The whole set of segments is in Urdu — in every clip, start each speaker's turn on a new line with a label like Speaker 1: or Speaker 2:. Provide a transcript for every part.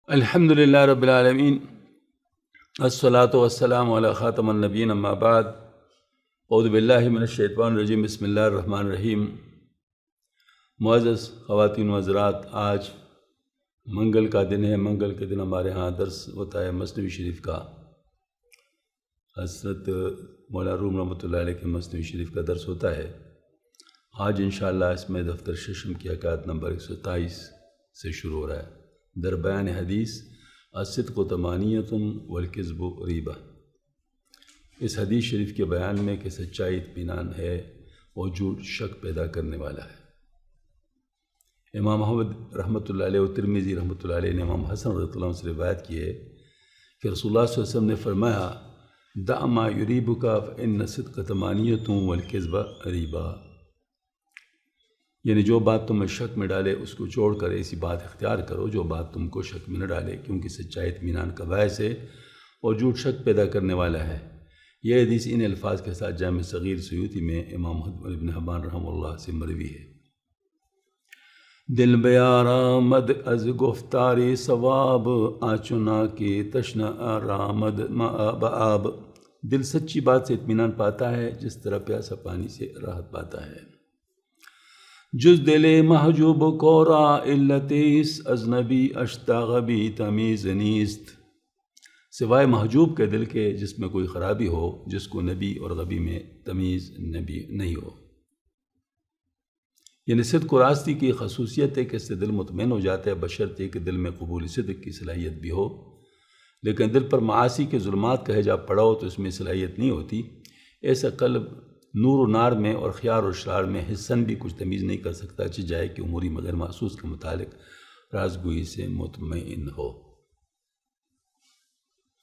Speaker 1: الحمد للہ رب العالمین الصلاۃ والسلام علی خاتم النبیین اما بعد اعوذ باللہ من الشیطان الرجیم بسم اللہ الرحمن الرحیم۔ معزز خواتین و حضرات، آج منگل کا دن ہے۔ منگل کے دن ہمارے ہاں درس ہوتا ہے مثنوی شریف کا۔ حضرت مولانا روم رحمۃ اللہ علیہ کے مثنوی شریف کا درس ہوتا ہے۔ آج انشاءاللہ اس میں دفتر ششم کی حکایت نمبر 127 سے شروع ہو رہا ہے۔ در بیان حدیث الصدق تمانیۃ والکذب ریبہ۔ اس حدیث شریف کے بیان میں کہ سچائی اطمینان ہے اور جھوٹ شک پیدا کرنے والا ہے۔ امام احمد رحمۃ اللہ علیہ و ترمذی رحمۃ اللہ علیہ نے امام حسن رضی اللہ عنہ سے روایت کی ہے کہ رسول اللہ صلی اللہ علیہ وسلم نے فرمایا، دع ما یریبک فإن الصدق تمانیۃ والکذب ریبہ، یعنی جو بات تمہیں شک میں ڈالے اس کو چھوڑ کر ایسی بات اختیار کرو جو بات تم کو شک میں نہ ڈالے، کیونکہ سچائی اطمینان کا باعث ہے اور جھوٹ شک پیدا کرنے والا ہے۔ یہ حدیث ان الفاظ کے ساتھ جامع صغیر سیوطی میں امام ابن حبان رحمہ اللہ سے مروی ہے۔ دل بیار آمد از گفتاری ثواب، آچنا کی تشنہ آرامد بآب۔ دل سچی بات سے اطمینان پاتا ہے جس طرح پیاسا پانی سے راحت پاتا ہے۔ جز دل محجوب کورا علتیس، اجنبی اشتاغبی تمیز نیست۔ سوائے محجوب کے دل کے جس میں کوئی خرابی ہو، جس کو نبی اور غبی میں تمیز نبی نہیں ہو۔ یعنی صدق و راستی کی خصوصیت ہے کہ اس سے دل مطمئن ہو جاتا ہے، بشرطے کہ دل میں قبول صدق کی صلاحیت بھی ہو۔ لیکن دل پر معاصی کے ظلمات کا حجاب پڑا ہو تو اس میں صلاحیت نہیں ہوتی۔ ایسا قلب نور و نار میں اور خیار و شرار میں حسن بھی کچھ تمیز نہیں کر سکتا، چہ جائے کہ اموری مگر محسوس کے متعلق رازگوئی سے مطمئن ہو۔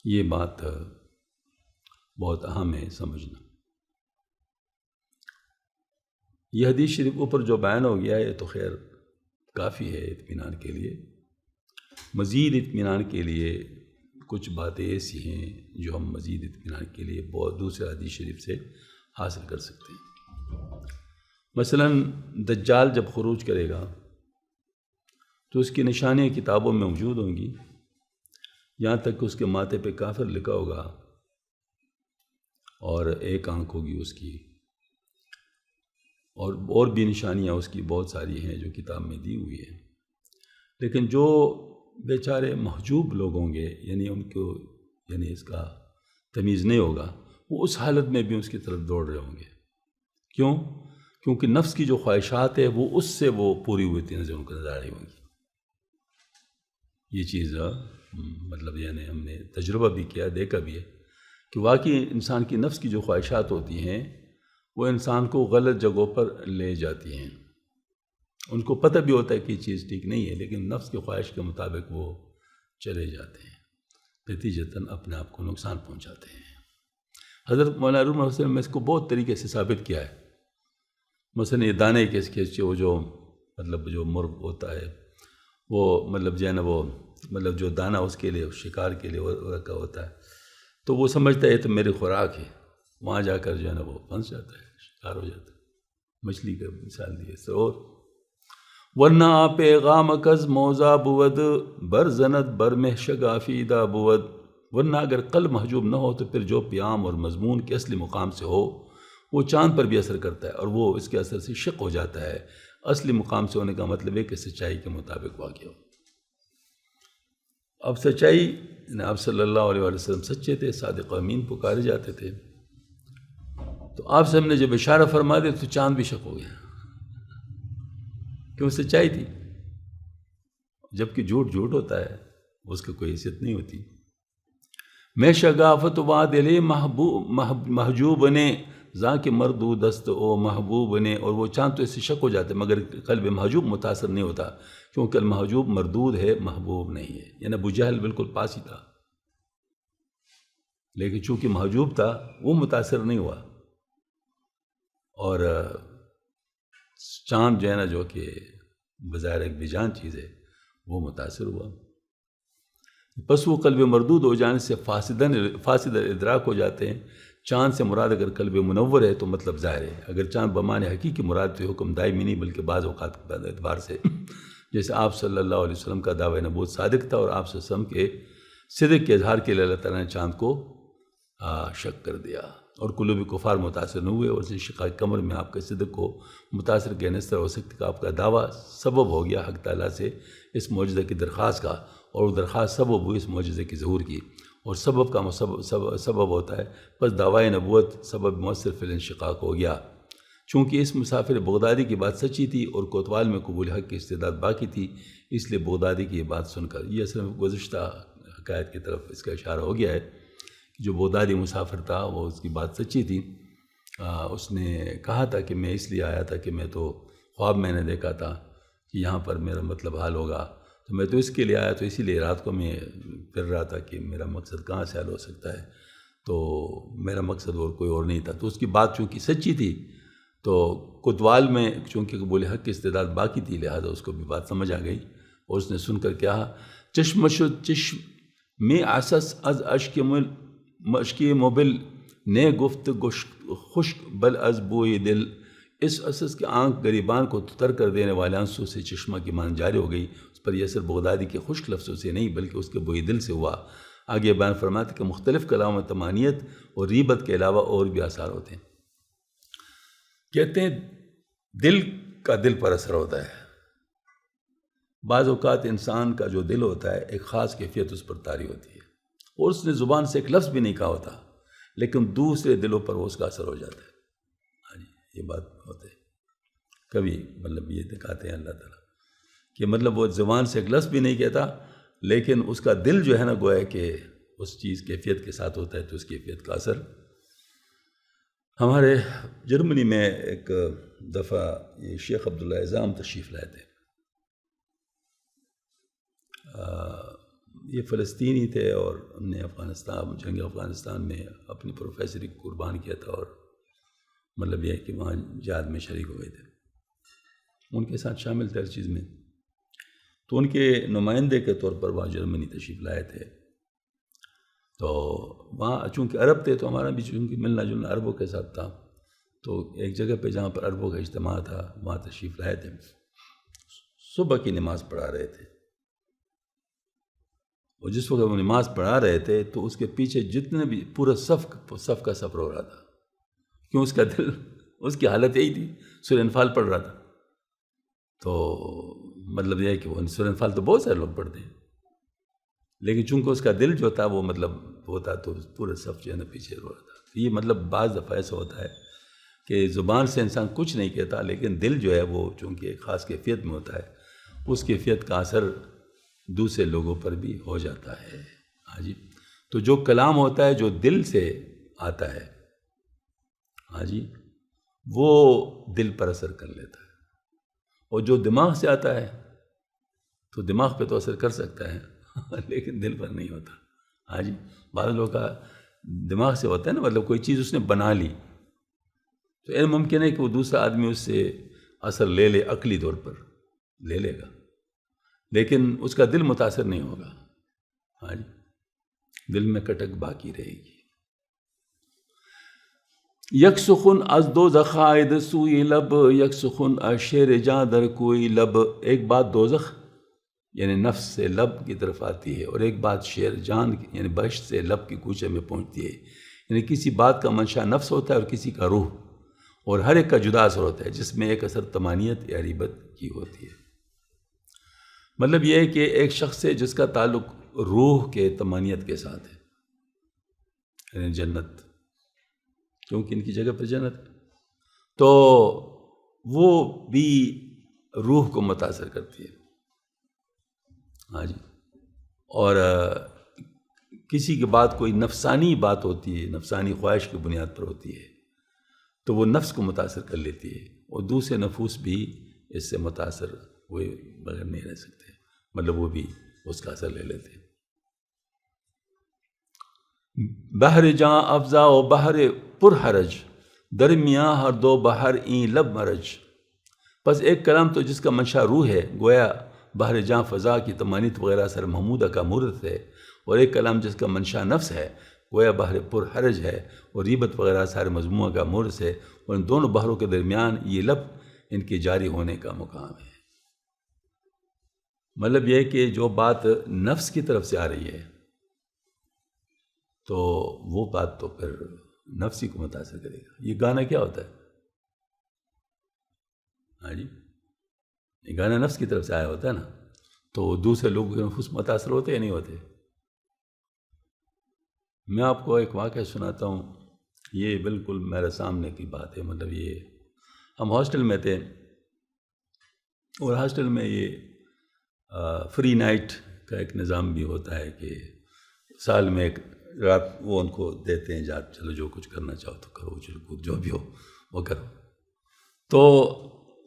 Speaker 1: یہ بات بہت اہم ہے سمجھنا۔ یہ حدیث شریف اوپر جو بیان ہو گیا ہے تو خیر کافی ہے اطمینان کے لیے۔ مزید اطمینان کے لیے کچھ باتیں ایسی ہیں جو ہم مزید اطمینان کے لیے بہت دوسرے حدیث شریف سے حاصل کر سکتے ہیں۔ مثلا دجال جب خروج کرے گا تو اس کی نشانیاں کتابوں میں موجود ہوں گی، یہاں تک کہ اس کے ماتھے پہ کافر لکھا ہوگا اور ایک آنکھ ہوگی اس کی، اور بھی نشانیاں اس کی بہت ساری ہیں جو کتاب میں دی ہوئی ہیں۔ لیکن جو بیچارے محجوب لوگ ہوں گے، یعنی ان کو اس کا تمیز نہیں ہوگا، وہ اس حالت میں بھی اس کی طرف دوڑ رہے ہوں گے۔ کیوں؟ کیونکہ نفس کی جو خواہشات ہے وہ اس سے وہ پوری ہوئی تھی نظر ان کو نظر آ رہی ہوں گی۔ یہ چیز مطلب ہم نے تجربہ بھی کیا، دیکھا بھی ہے کہ واقعی انسان کی نفس کی جو خواہشات ہوتی ہیں وہ انسان کو غلط جگہوں پر لے جاتی ہیں۔ ان کو پتہ بھی ہوتا ہے کہ یہ چیز ٹھیک نہیں ہے، لیکن نفس کی خواہش کے مطابق وہ چلے جاتے ہیں، نتیجتاً اپنے آپ کو نقصان پہنچاتے ہیں۔ حضرت مولانا روم رحمۃ اللہ علیہ نے اس کو بہت طریقے سے ثابت کیا ہے۔ مثلا یہ دانے کے وہ جو جو مرغ ہوتا ہے وہ وہ جو دانہ اس کے لیے شکار کے لیے رکھا ہوتا ہے، تو وہ سمجھتا ہے تو میری خوراک ہے، وہاں جا کر وہ پھنس جاتا ہے، شکار ہو جاتا ہے۔ مچھلی کا مثال دی ہے۔ اور ورنہ پیغام کز موزہ بود، بر زند بر مہ شگافیدہ بود۔ ورنہ اگر قلب محجوب نہ ہو تو پھر جو پیام اور مضمون کے اصلی مقام سے ہو وہ چاند پر بھی اثر کرتا ہے، اور وہ اس کے اثر سے شق ہو جاتا ہے۔ اصلی مقام سے ہونے کا مطلب ہے کہ سچائی کے مطابق واقع ہو۔ اب سچائی، آپ صلی اللہ علیہ وسلم سچے تھے، صادق و امین پکارے جاتے تھے، تو آپ سے ہم نے جب اشارہ فرما دیا تو چاند بھی شق ہو گیا، کیوں؟ سچائی تھی۔ جبکہ جھوٹ ہوتا ہے، اس کی کوئی حیثیت نہیں ہوتی۔ میں شگافت وا دل محجوب نے ذا کے مردود است او محبوب نے۔ اور وہ چاند تو اس سے شک ہو جاتے مگر قلب محجوب متاثر نہیں ہوتا، کیونکہ المحجوب مردود ہے، محبوب نہیں ہے۔ یعنی ابو جہل بالکل پاس ہی تھا، لیکن چونکہ محجوب تھا وہ متاثر نہیں ہوا، اور چاند جو کہ بظاہر ایک بے جان چیز ہے وہ متاثر ہوا۔ پس وہ قلب مردود ہو جانے سے فاسد ادراک ہو جاتے ہیں۔ چاند سے مراد اگر قلب منور ہے تو مطلب ظاہر ہے، اگر چاند بمعنی حقیقی مراد تو حکم دائمی نہیں بلکہ بعض اوقات کے اعتبار سے جیسے آپ صلی اللہ علیہ وسلم کا دعوی نبوت صادق تھا اور آپ صلی اللہ علیہ وسلم کے صدق کے اظہار کے لیے اللہ تعالیٰ نے چاند کو شک کر دیا اور قلوب کفار متاثر نہ ہوئے، اور اس شقاق قمر میں آپ کے صدق کو متاثر کرنے سے ہو سکتا کہ آپ کا دعویٰ سبب ہو گیا حق تعالیٰ سے اس معجزہ کی درخواست کا، اور وہ درخواست سبب ہوئی اس معجزے کی ظہور کی، اور سبب کا سبب ہوتا ہے، بس دعوی نبوت سبب مؤثر فی الانشقاق ہو گیا۔ چونکہ اس مسافر بغدادی کی بات سچی تھی اور کوتوال میں قبول حق کی استعداد باقی تھی، اس لیے بغدادی کی یہ بات سن کر، یہ اصل میں گزشتہ حکایت کی طرف اس کا اشارہ ہو گیا ہے، جو بغدادی مسافر تھا وہ اس کی بات سچی تھی۔ اس نے کہا تھا کہ میں اس لیے آیا تھا کہ میں تو خواب میں نے دیکھا تھا کہ یہاں پر میرا مطلب حال ہوگا، تو میں تو اس کے لیے آیا، تو اسی لیے رات کو میں پھر رہا تھا کہ میرا مقصد کہاں سے حل ہو سکتا ہے، تو میرا مقصد اور کوئی اور نہیں تھا۔ تو اس کی بات چونکہ سچی تھی، تو کوتوال میں چونکہ قبول حق کی استعداد باقی تھی، لہٰذا اس کو بھی بات سمجھ آ گئی، اور اس نے سن کر کہا چشم شد چشم میں آسس از اشکی مبل نے گفت خشک بل از بوئی دل، اس اسس کے آنکھ غریبان کو تر کر دینے والے آنسوں سے چشمہ کی مان جاری ہو گئی۔ اس پر یہ اثر بغدادی کے خشک لفظوں سے نہیں بلکہ اس کے بوئی دل سے ہوا۔ آگے بیان فرماتے کہ مختلف کلاموں میں طمانیت اور ریبت کے علاوہ اور بھی آثار ہوتے ہیں۔ کہتے ہیں دل کا دل پر اثر ہوتا ہے۔ بعض اوقات انسان کا جو دل ہوتا ہے ایک خاص کیفیت اس پر طاری ہوتی ہے، اور اس نے زبان سے ایک لفظ بھی نہیں کہا ہوتا، لیکن دوسرے دلوں پر وہ اس کا اثر ہو جاتا ہے۔ ہاں جی، یہ بات ہوتے ہے کبھی، مطلب یہ دکھاتے ہیں اللہ تعالیٰ کہ مطلب وہ زبان سے ایک لفظ بھی نہیں کہتا، لیکن اس کا دل جو ہے نا گویا کہ اس چیز کیفیت کے ساتھ ہوتا ہے، تو اس کیفیت کا اثر۔ ہمارے جرمنی میں ایک دفعہ یہ شیخ عبداللہ اعظام تشریف لائے تھے۔ یہ فلسطینی تھے اور ہم نے جنگ افغانستان میں اپنی پروفیسری کو قربان کیا تھا، اور مطلب یہ ہے کہ وہاں جہاد میں شریک ہو گئے تھے، ان کے ساتھ شامل تھے ہر چیز میں۔ تو ان کے نمائندے کے طور پر وہاں جرمنی تشریف لائے تھے، تو وہاں چونکہ عرب تھے تو ہمارا بھی چونکہ ملنا جلنا عربوں کے ساتھ تھا، تو ایک جگہ پہ جہاں پر عربوں کا اجتماع تھا وہاں تشریف لائے تھے۔ صبح کی نماز پڑھا رہے تھے، اور جس وقت وہ نماز پڑھا رہے تھے تو اس کے پیچھے جتنے بھی پورا صف کا سفر ہو رہا تھا، کیوں اس کا دل، اس کی حالت یہی تھی، سورہ انفال پڑھ رہا تھا۔ تو مطلب یہ ہے کہ وہ سورہ انفال تو بہت سارے لوگ پڑھتے ہیں، لیکن چونکہ اس کا دل جو تھا وہ مطلب ہوتا تو پورے صف جو ہے نا پیچھے رو رہا تھا۔ یہ مطلب بعض دفعہ ایسا ہوتا ہے کہ زبان سے انسان کچھ نہیں کہتا، لیکن دل جو ہے وہ چونکہ ایک خاص کیفیت میں ہوتا ہے، اس کیفیت کا اثر دوسرے لوگوں پر بھی ہو جاتا ہے۔ ہاں جی، تو جو کلام ہوتا ہے جو دل سے آتا ہے، ہاں جی، وہ دل پر اثر کر لیتا ہے، اور جو دماغ سے آتا ہے تو دماغ پہ تو اثر کر سکتا ہے لیکن دل پر نہیں ہوتا۔ ہاں جی، بعض لوگوں کا دماغ سے ہوتا ہے نا، مطلب کوئی چیز اس نے بنا لی تو یہ ممکن ہے کہ وہ دوسرا آدمی اس سے اثر لے لے، عقلی طور پر لے لے گا، لیکن اس کا دل متاثر نہیں ہوگا۔ ہاں جی، دل میں کٹک باقی رہے گی۔ یک سخن از دوزخ آید سوئی لب، یک سخن از شیر جاں در کوئی لب۔ ایک بات دوزخ یعنی نفس سے لب کی طرف آتی ہے، اور ایک بات شیر جان یعنی بہشت سے لب کی کوچے میں پہنچتی ہے۔ یعنی کسی بات کا منشا نفس ہوتا ہے اور کسی کا روح، اور ہر ایک کا جدا اثر ہوتا ہے، جس میں ایک اثر طمانیت یا ریبت کی ہوتی ہے۔ مطلب یہ ہے کہ ایک شخص سے جس کا تعلق روح کے طمانیت کے ساتھ ہے، یعنی جنت، کیونکہ ان کی جگہ پر جنت ہے، تو وہ بھی روح کو متاثر کرتی ہے۔ ہاں جی، اور کسی کی بات کوئی نفسانی بات ہوتی ہے، نفسانی خواہش کی بنیاد پر ہوتی ہے، تو وہ نفس کو متاثر کر لیتی ہے، اور دوسرے نفوس بھی اس سے متاثر ہوئے بغیر نہیں رہ سکتے، مطلب وہ بھی اس کا اثر لے لیتے ہیں۔ بحر جاں افزا و بحر پر حرج، درمیاں ہر دو بحر این لب مرج۔ بس ایک کلام تو جس کا منشا روح ہے، گویا بحر جاں فضا کی طمانیت وغیرہ سر محمودہ کا مورد ہے، اور ایک کلام جس کا منشا نفس ہے، گویا بحر پر حرج ہے، اور ریبت وغیرہ سارے مجموعہ کا مورد ہے، اور ان دونوں بحروں کے درمیان یہ لب ان کے جاری ہونے کا مقام ہے۔ مطلب یہ کہ جو بات نفس کی طرف سے آ رہی ہے تو وہ بات تو پھر نفس ہی کو متاثر کرے گا. یہ گانا کیا ہوتا ہے؟ ہاں جی، یہ گانا نفس کی طرف سے آیا ہوتا ہے نا، تو دوسرے لوگوں کے نفس متاثر ہوتے یا نہیں ہوتے؟ میں آپ کو ایک واقعہ سناتا ہوں، یہ بالکل میرے سامنے کی بات ہے. مطلب یہ ہم ہاسٹل میں تھے، اور ہاسٹل میں یہ فری نائٹ کا ایک نظام بھی ہوتا ہے کہ سال میں ایک رات وہ ان کو دیتے ہیں، چلو جو کچھ کرنا چاہو تو کرو، چلو کود جو بھی ہو وہ کرو. تو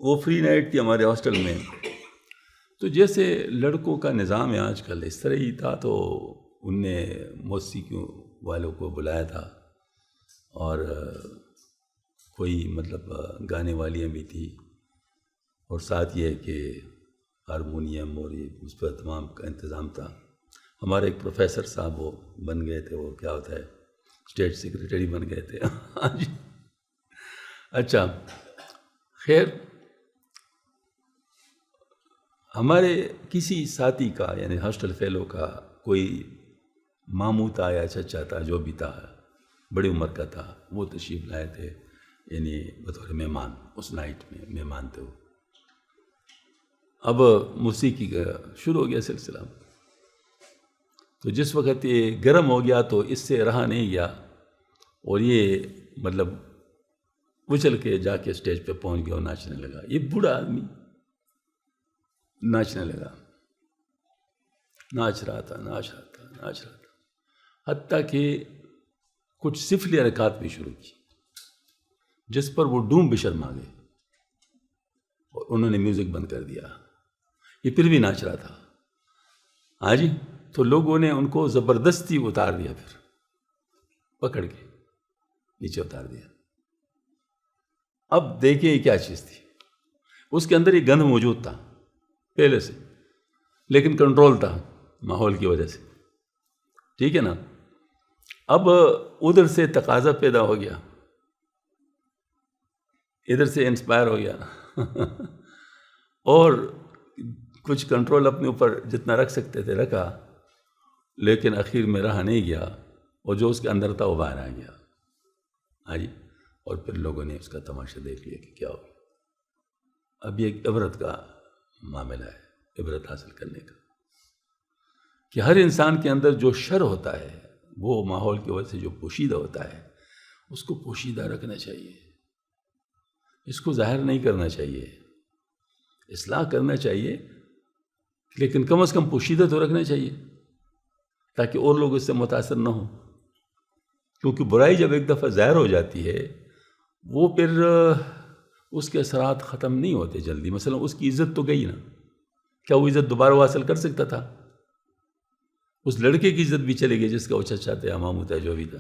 Speaker 1: وہ فری نائٹ تھی ہمارے ہاسٹل میں. تو جیسے لڑکوں کا نظام ہے آج کل، اس طرح ہی تھا. تو ان نے موسیقی والوں کو بلایا تھا، اور کوئی مطلب گانے والیاں بھی تھی، اور ساتھ یہ کہ ہارمونیم اور یہ اس پر تمام کا انتظام تھا. ہمارے ایک پروفیسر صاحب وہ بن گئے تھے، وہ کیا ہوتا ہے اسٹیٹ سیکریٹری بن گئے تھے. ہاں جی. اچھا خیر، ہمارے کسی ساتھی کا یعنی ہاسٹل فیلو کا کوئی ماموں تھا یا چچا تھا، جو بھی تھا، بڑی عمر کا تھا، وہ تشریف لائے تھے یعنی بطور مہمان. اس نائٹ میں مہمان تھے وہ. اب موسیقی کا شروع ہو گیا سلسلہ. تو جس وقت یہ گرم ہو گیا تو اس سے رہا نہیں گیا، اور یہ مطلب اچھل کے جا کے اسٹیج پہ پہنچ گیا اور ناچنے لگا. یہ بوڑھا آدمی ناچنے لگا، ناچ رہا تھا، حتیٰ کہ کچھ سفلی حرکات بھی شروع کی، جس پر وہ ڈوم بشرما گئے اور انہوں نے میوزک بند کر دیا. یہ پھر بھی ناچ رہا تھا. ہاں جی. تو لوگوں نے ان کو زبردستی اتار دیا، پھر پکڑ کے نیچے اتار دیا. اب دیکھیں یہ کیا چیز تھی. اس کے اندر یہ گند موجود تھا پہلے سے، لیکن کنٹرول تھا ماحول کی وجہ سے. ٹھیک ہے نا. اب ادھر سے تقاضا پیدا ہو گیا، ادھر سے انسپائر ہو گیا اور کچھ کنٹرول اپنے اوپر جتنا رکھ سکتے تھے رکھا، لیکن اخیر میں رہا نہیں گیا، اور جو اس کے اندر تھا وہ باہر آ گیا. ہاں جی. اور پھر لوگوں نے اس کا تماشا دیکھ لیا کہ کیا ہو گیا. اب یہ ایک عبرت کا معاملہ ہے، عبرت حاصل کرنے کا، کہ ہر انسان کے اندر جو شر ہوتا ہے وہ ماحول کی وجہ سے جو پوشیدہ ہوتا ہے اس کو پوشیدہ رکھنا چاہیے، اس کو ظاہر نہیں کرنا چاہیے. اصلاح کرنا چاہیے، لیکن کم از کم پوشیدہ تو رکھنا چاہیے تاکہ اور لوگ اس سے متاثر نہ ہوں. کیونکہ برائی جب ایک دفعہ ظاہر ہو جاتی ہے وہ پھر اس کے اثرات ختم نہیں ہوتے جلدی. مثلا اس کی عزت تو گئی نا، کیا وہ عزت دوبارہ وہ حاصل کر سکتا تھا؟ اس لڑکے کی عزت بھی چلے گئی جس کا وہ چچا تھا، ماموں تھا، جو بھی تھا،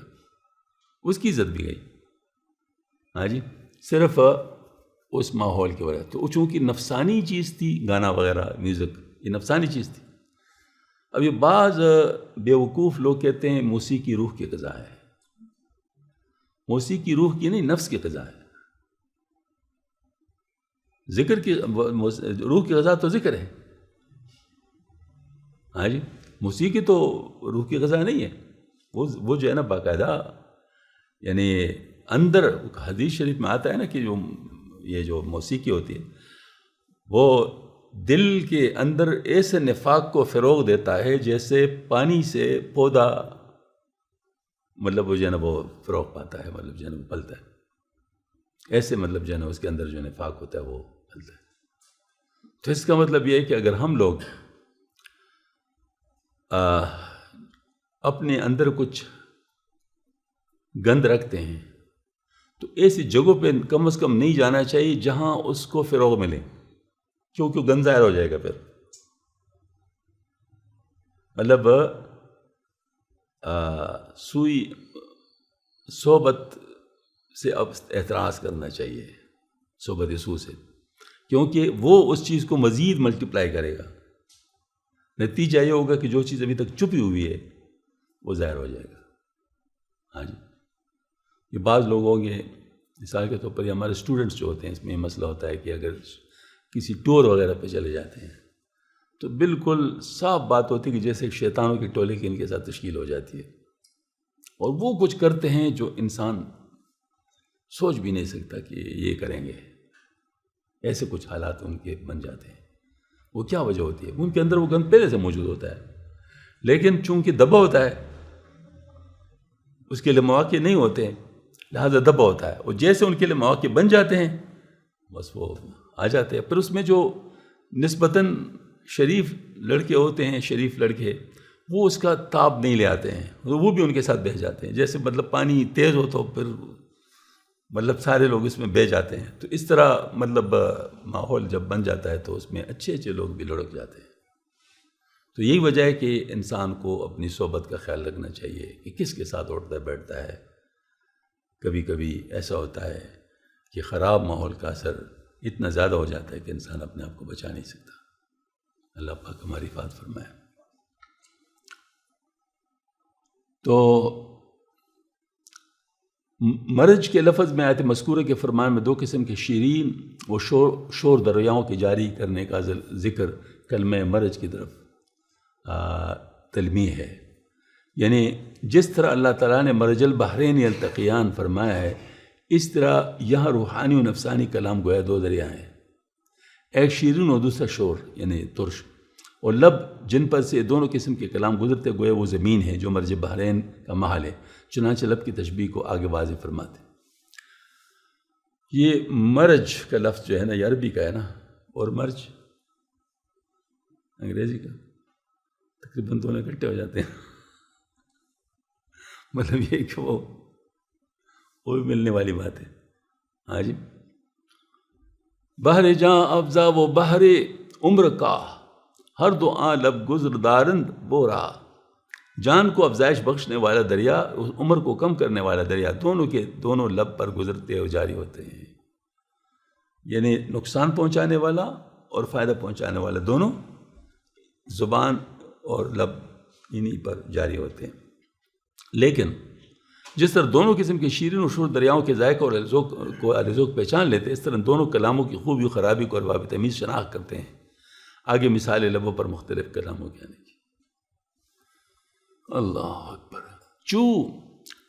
Speaker 1: اس کی عزت بھی گئی. ہاں جی. صرف اس ماحول کی وجہ. تو چونکہ نفسانی چیز تھی گانا وغیرہ میوزک، یہ نفسانی چیز تھی. اب یہ بعض بیوقوف لوگ کہتے ہیں موسیقی روح کی غذا ہے. موسیقی روح کی نہیں، نفس کی غذا ہے. ذکر کی روح کی غذا تو ذکر ہے. ہاں جی. موسیقی تو روح کی غذا نہیں ہے. وہ جو ہے نا باقاعدہ یعنی اندر حدیث شریف میں آتا ہے نا کہ یہ جو موسیقی ہوتی ہے وہ دل کے اندر ایسے نفاق کو فروغ دیتا ہے جیسے پانی سے پودا مطلب وہ جو ہے نا وہ فروغ پاتا ہے، مطلب جو ہے نا وہ پھلتا ہے. ایسے مطلب جو ہے نا اس کے اندر جو نفاق ہوتا ہے وہ پھلتا ہے. تو اس کا مطلب یہ ہے کہ اگر ہم لوگ اپنے اندر کچھ گند رکھتے ہیں تو ایسی جگہوں پہ کم از کم نہیں جانا چاہیے جہاں اس کو فروغ ملے، کیونکہ گند ظاہر ہو جائے گا. پھر مطلب سوئی صحبت سے اب احتراز کرنا چاہیے، صحبت سو سے، کیونکہ وہ اس چیز کو مزید ملٹیپلائی کرے گا. نتیجہ یہ ہوگا کہ جو چیز ابھی تک چھپی ہوئی ہے وہ ظاہر ہو جائے گا. ہاں جی. یہ بعض لوگ ہوں گے، مثال کے طور پر ہمارے اسٹوڈنٹس جو ہوتے ہیں، اس میں یہ مسئلہ ہوتا ہے کہ اگر کسی ٹور وغیرہ پہ چلے جاتے ہیں تو بالکل صاف بات ہوتی ہے کہ جیسے ایک شیطانوں کی ٹولے کی ان کے ساتھ تشکیل ہو جاتی ہے، اور وہ کچھ کرتے ہیں جو انسان سوچ بھی نہیں سکتا کہ یہ کریں گے، ایسے کچھ حالات ان کے بن جاتے ہیں۔ وہ کیا وجہ ہوتی ہے؟ ان کے اندر وہ گند پہلے سے موجود ہوتا ہے، لیکن چونکہ دبا ہوتا ہے، اس کے لیے مواقع نہیں ہوتے، لہذا دبا ہوتا ہے، اور جیسے ان کے لیے مواقع بن جاتے ہیں بس وہ آ جاتے ہیں۔ پھر اس میں جو نسبتاً شریف لڑکے ہوتے ہیں، شریف لڑکے، وہ اس کا تاب نہیں لے آتے ہیں، وہ بھی ان کے ساتھ بہہ جاتے ہیں۔ جیسے مطلب پانی تیز ہو تو پھر مطلب سارے لوگ اس میں بہہ جاتے ہیں، تو اس طرح مطلب ماحول جب بن جاتا ہے تو اس میں اچھے اچھے لوگ بھی لڑک جاتے ہیں۔ تو یہی وجہ ہے کہ انسان کو اپنی صحبت کا خیال رکھنا چاہیے کہ کس کے ساتھ اٹھتا بیٹھتا ہے۔ کبھی کبھی ایسا ہوتا ہے کہ خراب ماحول کا اثر اتنا زیادہ ہو جاتا ہے کہ انسان اپنے آپ کو بچا نہیں سکتا۔ اللہ پاک ہماری حفاظت فرمائے۔ تو مرج کے لفظ میں آیت مذکورہ کے فرمان میں 2 قسم کے شیرین و شور دریاؤں کے جاری کرنے کا ذکر کلمہ مرج کی طرف تلمیح ہے، یعنی جس طرح اللہ تعالیٰ نے مرج البحرین یلتقیان فرمایا ہے، اس طرح یہاں روحانی و نفسانی کلام گویا 2 دریا ہیں، ایک شیرین اور دوسرا شور یعنی ترش، اور لب جن پر سے دونوں قسم کے کلام گزرتے گویا وہ زمین ہے جو مرج بحرین کا محل ہے۔ چنانچہ لب کی تشبیہ کو آگے واضح فرماتے۔ یہ مرج کا لفظ جو ہے نا، یہ عربی کا ہے نا، اور مرج انگریزی کا، تقریباً دونوں اکٹھے ہو جاتے ہیں۔ مطلب یہ کہ وہ بھی ملنے والی بات ہے۔ ہاں جی، بحر جاں افزا وہ بحر عمر کا، ہر دو آن لب گزر دارند بو رہا۔ جان کو افزائش بخشنے والا دریا، عمر کو کم کرنے والا دریا، دونوں کے دونوں لب پر گزرتے اور جاری ہوتے ہیں، یعنی نقصان پہنچانے والا اور فائدہ پہنچانے والا دونوں زبان اور لب انہی پر جاری ہوتے ہیں۔ لیکن جس طرح دونوں قسم کے شیرین و شور دریاؤں کے ذائقہ اور الذوق پہچان لیتے، اس طرح دونوں کلاموں کی خوبی و خرابی کو ارباب تمیز شناخت کرتے ہیں۔ آگے مثال لبوں پر مختلف کلاموں کے آنے کی۔ اللہ اکبر۔ چو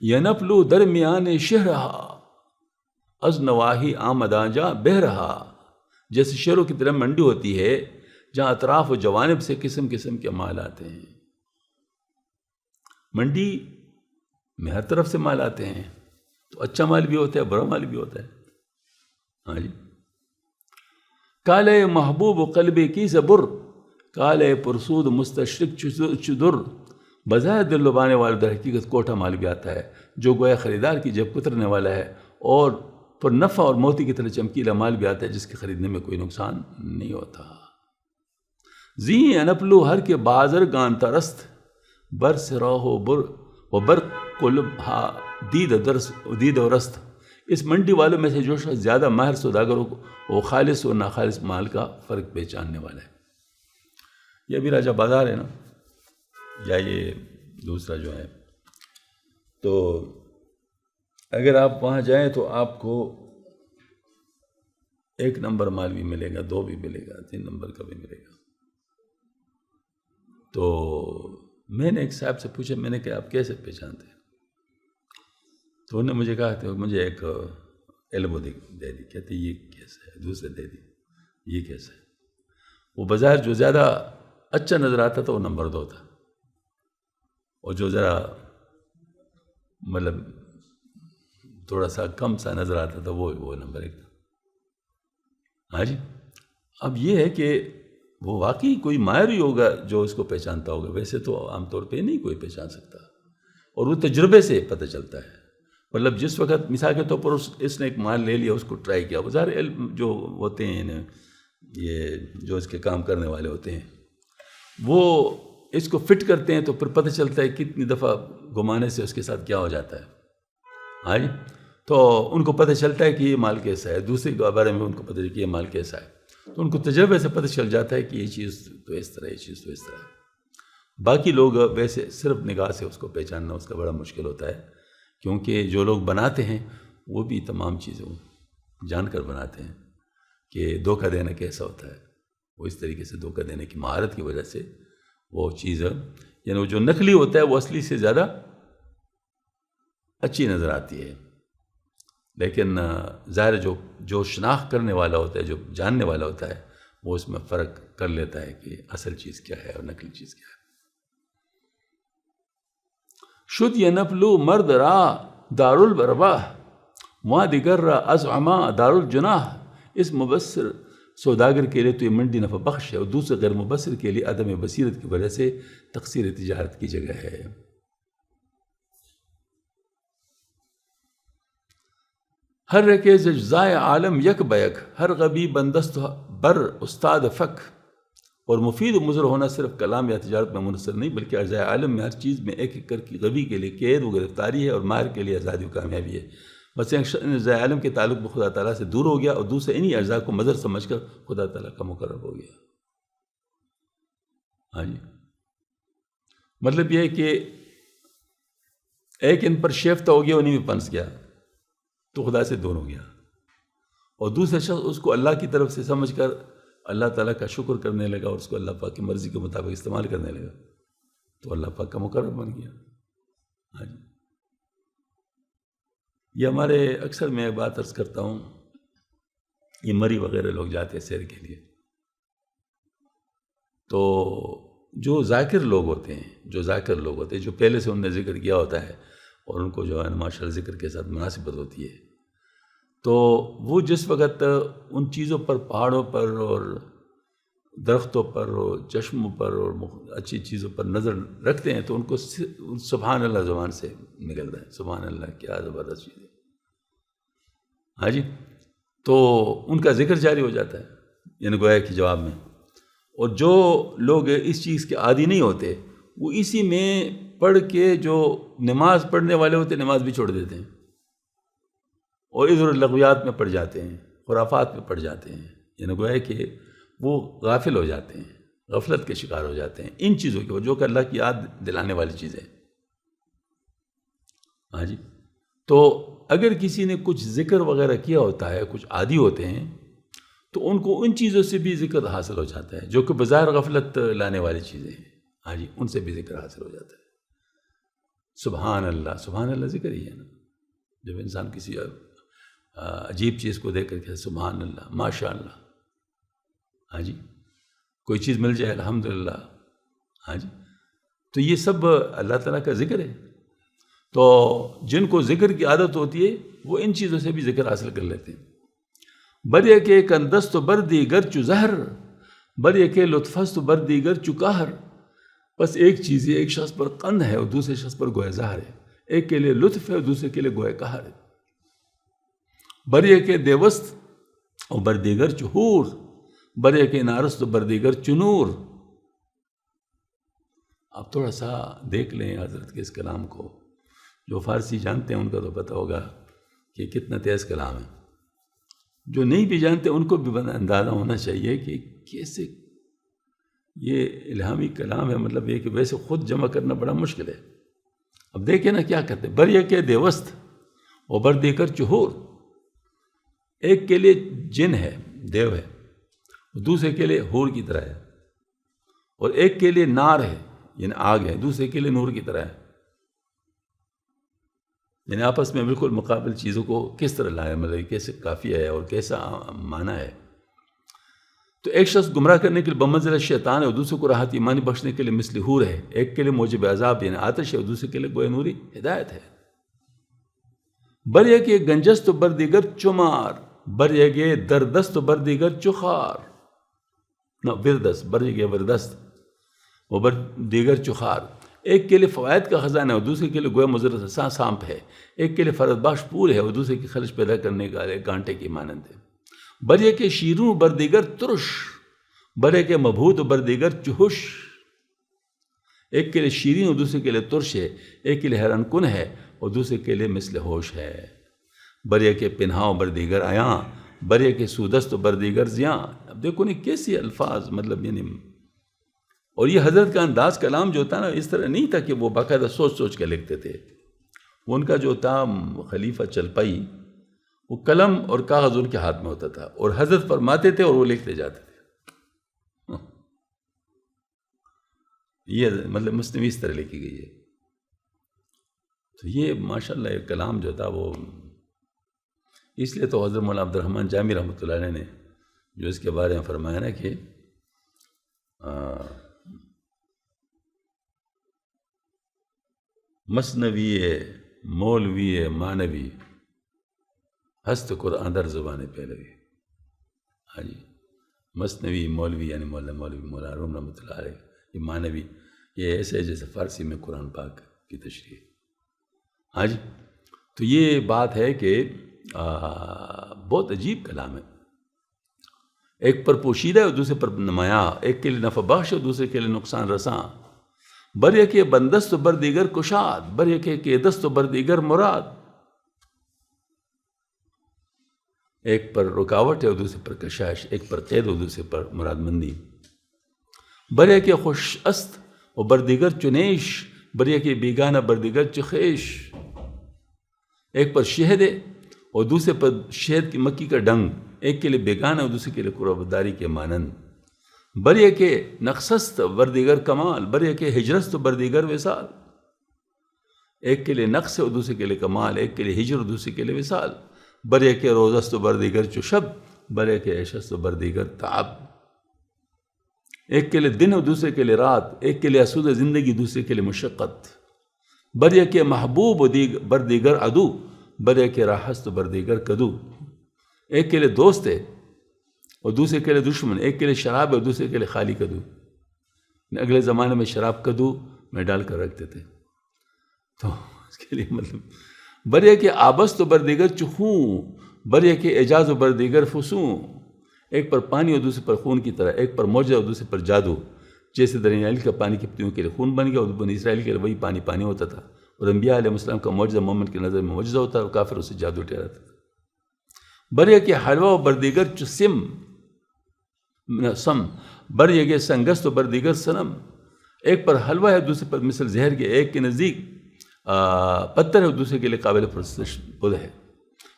Speaker 1: ینفلو درمیان شہرہا، از نواحی آمداں جا بہ رہا۔ جیسے شہروں کی طرح منڈی ہوتی ہے جہاں اطراف و جوانب سے قسم قسم کے مال آتے ہیں۔ منڈی میں ہر طرف سے مال آتے ہیں، تو اچھا مال بھی ہوتا ہے، برا مال بھی ہوتا ہے۔ ہاں جی، کالے محبوب قلبی کی زبر، کالے پرسود مستشرق چدر۔ بظاہر دل لبانے والا در حقیقت کوٹھا مال بھی آتا ہے جو گویا خریدار کی جیب کترنے والا ہے، اور پر نفع اور موتی کی طرح چمکیلا مال بھی آتا ہے جس کے خریدنے میں کوئی نقصان نہیں ہوتا۔ زی انپلو ہر کے بازر گان ترست، بر سراہو بر و بر قلب ہا دید و رست۔ اس منڈی والوں میں سے جو شخص زیادہ ماہر سوداگر ہو وہ خالص اور ناخالص مال کا فرق پہچاننے والا ہے۔ یہ بھی راجہ بازار ہے نا، یا یہ دوسرا جو ہے، تو اگر آپ وہاں جائیں تو آپ کو 1 نمبر مال بھی ملے گا، 2 بھی ملے گا، 3 نمبر کا بھی ملے گا۔ تو میں نے ایک صاحب سے پوچھا، میں نے کہا آپ کیسے پہچانتے ہیں؟ تو انہوں نے مجھے کہا کہ مجھے ایک ایلبو دے دی، کہتے یہ کیسا ہے، دوسرے دے دی، یہ کیسا ہے۔ وہ بظاہر جو زیادہ اچھا نظر آتا تھا وہ نمبر 2 تھا، اور جو ذرا مطلب تھوڑا سا کم سا نظر آتا تھا وہ نمبر 1 تھا۔ ہاں جی، اب یہ ہے کہ وہ واقعی کوئی ماہر ہی ہوگا جو اس کو پہچانتا ہوگا، ویسے تو عام طور پہ نہیں کوئی پہچان سکتا، اور وہ تجربے سے پتہ چلتا ہے۔ مطلب جس وقت مثال کے طور پر اس نے ایک مال لے لیا، اس کو ٹرائی کیا، وہ ظاہر علم جو ہوتے ہیں یہ جو اس کے کام کرنے والے ہوتے ہیں وہ اس کو فٹ کرتے ہیں، تو پھر پتہ چلتا ہے کتنی دفعہ گھمانے سے اس کے ساتھ کیا ہو جاتا ہے۔ ہاں جی، تو ان کو پتہ چلتا ہے کہ یہ مال کیسا ہے، دوسرے کے بارے میں ان کو پتہ چلتا ہے کہ یہ مال کیسا ہے، تو ان کو تجربے سے پتہ چل جاتا ہے کہ یہ چیز تو اس طرح، یہ چیز تو اس طرح۔ باقی لوگ ویسے صرف نگاہ سے اس کو پہچاننا اس کا بڑا مشکل ہوتا ہے، کیونکہ جو لوگ بناتے ہیں وہ بھی تمام چیزیں جان کر بناتے ہیں کہ دھوکہ دینا کیسا ہوتا ہے۔ وہ اس طریقے سے دھوکہ دینے کی مہارت کی وجہ سے وہ چیز یعنی وہ جو نقلی ہوتا ہے وہ اصلی سے زیادہ اچھی نظر آتی ہے، لیکن ظاہر جو شناخت کرنے والا ہوتا ہے، جو جاننے والا ہوتا ہے، وہ اس میں فرق کر لیتا ہے کہ اصل چیز کیا ہے اور نقلی چیز کیا ہے۔ شد یہ نفلو مرد را دار البرباہ وہاں دیگر را از عما دار الجناح، اس مبصر سوداگر کے لیے تو یہ منڈی نفع بخش ہے، اور دوسرے غیر مبصر کے لیے عدم بصیرت کی وجہ سے تقصیر تجارت کی جگہ ہے۔ ہر رکے زجزائے عالم یک بیک، ہر غبی بندست بر استاد فک، اور مفید و مضر ہونا صرف کلام یا تجارت میں منحصر نہیں، بلکہ اجزائے عالم میں ہر چیز میں ایک ایک کر کی غبی کے لیے قید و گرفتاری ہے، اور ماہر کے لیے آزادی و کامیابی ہے۔ بس اجزائے عالم کے تعلق میں خدا تعالیٰ سے دور ہو گیا، اور دوسرے انہی اجزاء کو مضر سمجھ کر خدا تعالیٰ کا مقرب ہو گیا۔ ہاں جی، مطلب یہ ہے کہ ایک ان پر شیفتہ ہو گیا، انہیں میں پنس گیا تو خدا سے دور ہو گیا، اور دوسرا شخص اس کو اللہ کی طرف سے سمجھ کر اللہ تعالیٰ کا شکر کرنے لگا، اور اس کو اللہ پاک کی مرضی کے مطابق استعمال کرنے لگا، تو اللہ پاک کا مقرب بن گیا۔ ہاں جی، یہ ہمارے اکثر میں بات عرض کرتا ہوں، یہ مری وغیرہ لوگ جاتے ہیں سیر کے لیے، تو جو ذاکر لوگ ہوتے ہیں جو پہلے سے انہوں نے ذکر کیا ہوتا ہے، اور ان کو جو ہے ماشاء اللہ ذکر کے ساتھ مناسبت ہوتی ہے، تو وہ جس وقت ان چیزوں پر، پہاڑوں پر اور درختوں پر اور چشموں پر اور اچھی چیزوں پر نظر رکھتے ہیں، تو ان کو سبحان اللہ زبان سے نکلتا ہے، سبحان اللہ کیا زبردست چیز ہے۔ ہاں جی، تو ان کا ذکر جاری ہو جاتا ہے، یعنی گویا کے جواب میں، اور جو لوگ اس چیز کے عادی نہیں ہوتے، وہ اسی میں پڑھ کے جو نماز پڑھنے والے ہوتے ہیں نماز بھی چھوڑ دیتے ہیں، اور ادھر لغویات میں پڑ جاتے ہیں، خرافات میں پڑ جاتے ہیں، یعنی گویا کہ وہ غافل ہو جاتے ہیں، غفلت کے شکار ہو جاتے ہیں ان چیزوں کی، جو کہ اللہ کی یاد دلانے والی چیزیں۔ ہاں جی، تو اگر کسی نے کچھ ذکر وغیرہ کیا ہوتا ہے، کچھ عادی ہوتے ہیں، تو ان کو ان چیزوں سے بھی ذکر حاصل ہو جاتا ہے جو کہ بظاہر غفلت لانے والی چیزیں ہیں۔ ہاں جی، ان سے بھی ذکر حاصل ہو جاتا ہے۔ سبحان اللہ ذکر ہی ہے نا، جب انسان کسی عجیب چیز کو دیکھ کر کے سبحان اللہ، ماشاء اللہ، ہاں جی، کوئی چیز مل جائے الحمدللہ، ہاں جی، تو یہ سب اللہ تعالیٰ کا ذکر ہے۔ تو جن کو ذکر کی عادت ہوتی ہے وہ ان چیزوں سے بھی ذکر حاصل کر لیتے ہیں۔ بر کے کندست و بردی گرچو زہر، بر کے لطفست و بردی گرچو قہر، بس ایک چیز ہے، ایک شخص پر قند ہے اور دوسرے شخص پر گویا زہر ہے، ایک کے لیے لطف ہے اور دوسرے کے لیے گویا قہر ہے۔ بر کے دیوست اور بردیگر چہور، بر کے نارست و بردیگر چنور۔ آپ تھوڑا سا دیکھ لیں حضرت کے اس کلام کو، جو فارسی جانتے ہیں ان کا تو پتہ ہوگا کہ کتنا تیز کلام ہے، جو نہیں بھی جانتے ان کو بھی اندازہ ہونا چاہیے کہ کیسے یہ الہامی کلام ہے، مطلب یہ کہ ویسے خود جمع کرنا بڑا مشکل ہے۔ اب دیکھیں نا کیا کہتے ہیں، بر کے دیوست اور بر دے کر چہور، ایک کے لیے جن ہے، دیو ہے، دوسرے کے لیے حور کی طرح ہے، اور ایک کے لیے نار ہے یعنی آگ ہے، دوسرے کے لیے نور کی طرح ہے، یعنی آپس میں بالکل مقابل چیزوں کو کس طرح لایا، مطلب کیسے کافی ہے اور کیسا معنی ہے۔ تو ایک شخص گمراہ کرنے کے لیے بمنزلہ شیطان ہے، اور دوسرے کو راحت ایمانی بخشنے کے لیے مثل حور ہے، ایک کے لیے موجب عذاب یعنی آتش ہے، اور دوسرے کے لیے گویا نوری ہدایت ہے۔ بر یک گنجست و بر دیگر چمار، بر یک دردست و بر دیگر چخار، نہ وردست، بر یک وردست و بر دیگر چخار، ایک کے لیے فوائد کا خزانہ ہے اور دوسرے کے لیے گویا مضر سانپ ہے، ایک کے لیے فرد بخش پور ہے اور دوسرے کی خلش پیدا کرنے کا کانٹے کی مانند ہے۔ بر یک شیروں بر دیگر ترش، بر یک مبہوت بر دیگر چہش، ایک کے لیے شیریں اور دوسرے کے لیے ترش ہے، ایک کے لیے حیران کن ہے اور دوسرے کے لیے مثل ہوش ہے۔ بر یک پنہاؤ بر دیگر عیاں، بر یک سودست بر دیگر زیاں۔ اب دیکھو نہیں کیسی الفاظ، مطلب یعنی، اور یہ حضرت کا انداز کلام جو تھا نا اس طرح نہیں تھا کہ وہ باقاعدہ سوچ سوچ کے لکھتے تھے، وہ ان کا جو تھا خلیفہ چلپائی، وہ قلم اور کاغذ ان کے ہاتھ میں ہوتا تھا اور حضرت فرماتے تھے اور وہ لکھتے جاتے تھے۔ یہ مطلب مثنوی اس طرح لکھی گئی ہے. تو یہ ماشاءاللہ ایک کلام جو تھا وہ اس لیے تو حضرت مولانا عبدالرحمن جامی رحمۃ اللہ علیہ نے جو اس کے بارے میں فرمایا نا کہ مثنوی مولوی مانوی ہست قرآن در زبان پہلوی. ہاں جی، مثنوی مولوی یعنی مولوی مولانا روم رحمۃ اللہ علیہ، یہ مانوی، یہ ایسے جیسے فارسی میں قرآن پاک کی تشریح. ہاں جی، تو یہ بات ہے کہ بہت عجیب کلام ہے. ایک پر پوشیدہ ہے دوسرے پر نمایاں، ایک کے لیے نفع بخش اور دوسرے کے لیے نقصان رساں. بر یک بندست و بر دیگر کشاد، بر یک دست و بر دیگر مراد. ایک پر رکاوٹ ہے اور دوسرے پر کشش، ایک پر قید اور دوسرے پر مراد مندی. بر یک خوش است و بر دیگر چنیش، بر یک بیگانہ بر دیگر چخیش. ایک پر شہد ہے اور دوسرے پر شہد کی مکھی کا ڈنگ، ایک کے لیے بیگانہ اور دوسرے کے لیے قربداری کے مانند. بر یک نقصست بر دیگر کمال، بر یک ہجرست بر دیگر وصال. ایک کے لیے نقص ہے اور دوسرے کے لیے کمال، ایک کے لیے ہجر اور دوسرے کے لیے وصال. بر یک روزست بر دیگر چشب، بر یک عیشست بر دیگر تعب. ایک کے لیے دن اور دوسرے کے لیے رات، ایک کے لیے اسود زندگی دوسرے کے لیے مشقت. بر یک محبوب بر دیگر عدو، بر یک راحست بر دیگر کدو. ایک کے لیے دوست ہے اور دوسرے کے لیے دشمن، ایک کے لیے شراب ہے اور دوسرے کے لیے خالی کدو. اگلے زمانے میں شراب کدو میں ڈال کر رکھتے تھے. تو اس کے لیے مطلب بر یک آبست بر دیگر چخوں، بر یک اعجاز بر دیگر فسوں. ایک پر پانی اور دوسرے پر خون کی طرح، ایک پر معجزہ اور دوسرے پر جادو. جیسے دریا نیل کا پانی کی پتیوں کے لیے خون بن گیا اور بنی اسرائیل کے لیے وہی پانی پانی ہوتا تھا. اور انبیاء علیہ السلام کا معجزہ مومن کی نظر میں معجزہ ہوتا ہے اور کافر اسے جادو ٹھہراتا تھا. بر یک حلوہ و بر دیگر چسم سم، بر یک سنگست و بر دیگر سنم. ایک پر حلوہ ہے دوسرے پر مثل زہر کے، ایک کے نزدیک پتھر ہے اور دوسرے کے لیے قابل پرستش بت ہے.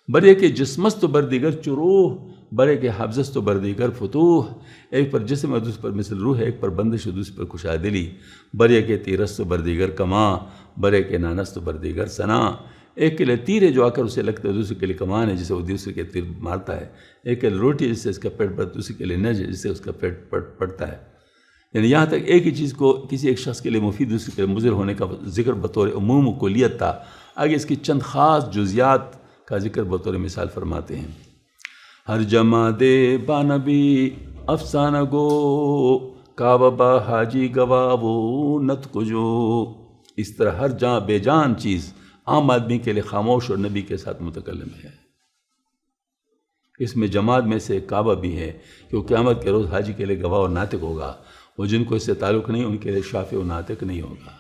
Speaker 1: بر یک جسمست و بر دیگر چروح، بر یک حفظست و بر دیگر فتوح. ایک پر جسم اور دوسرے پر مثل روح ہے، ایک پر بندش اور دوسرے پر کشادلی. بر یک تیرست و بر دیگر کماں، بر یک نانست و بر دیگر ثنا. ایک کے لیے تیر ہے جو آ کر اسے لگتا ہے، دوسرے کے لیے کمان ہے جسے وہ دوسرے کے تیر مارتا ہے. ایک کے لیے روٹی ہے جس سے اس کا پیٹ بھرتا ہے، دوسرے کے لیے نج ہے جس سے اس کا پیٹ پڑتا ہے. یعنی یہاں تک ایک ہی چیز کو کسی ایک شخص کے لیے مفید دوسرے کے لیے مضر ہونے کا ذکر بطور عموم و کلیت تھا. آگے اس کی چند خاص جزیات کا ذکر بطور مثال فرماتے ہیں. ہر جمع دے بانبی افسانہ گو، کعبہ با حاجی گواو نت کو جو. اس طرح ہر جہاں بے جان چیز عام آدمی کے لیے خاموش اور نبی کے ساتھ متکلم ہے. اس میں جماعت میں سے کعبہ بھی ہے کہ وہ قیامت کے روز حاجی کے لیے گواہ اور ناطق ہوگا، اور جن کو اس سے تعلق نہیں ان کے لیے شافع و ناطق نہیں ہوگا.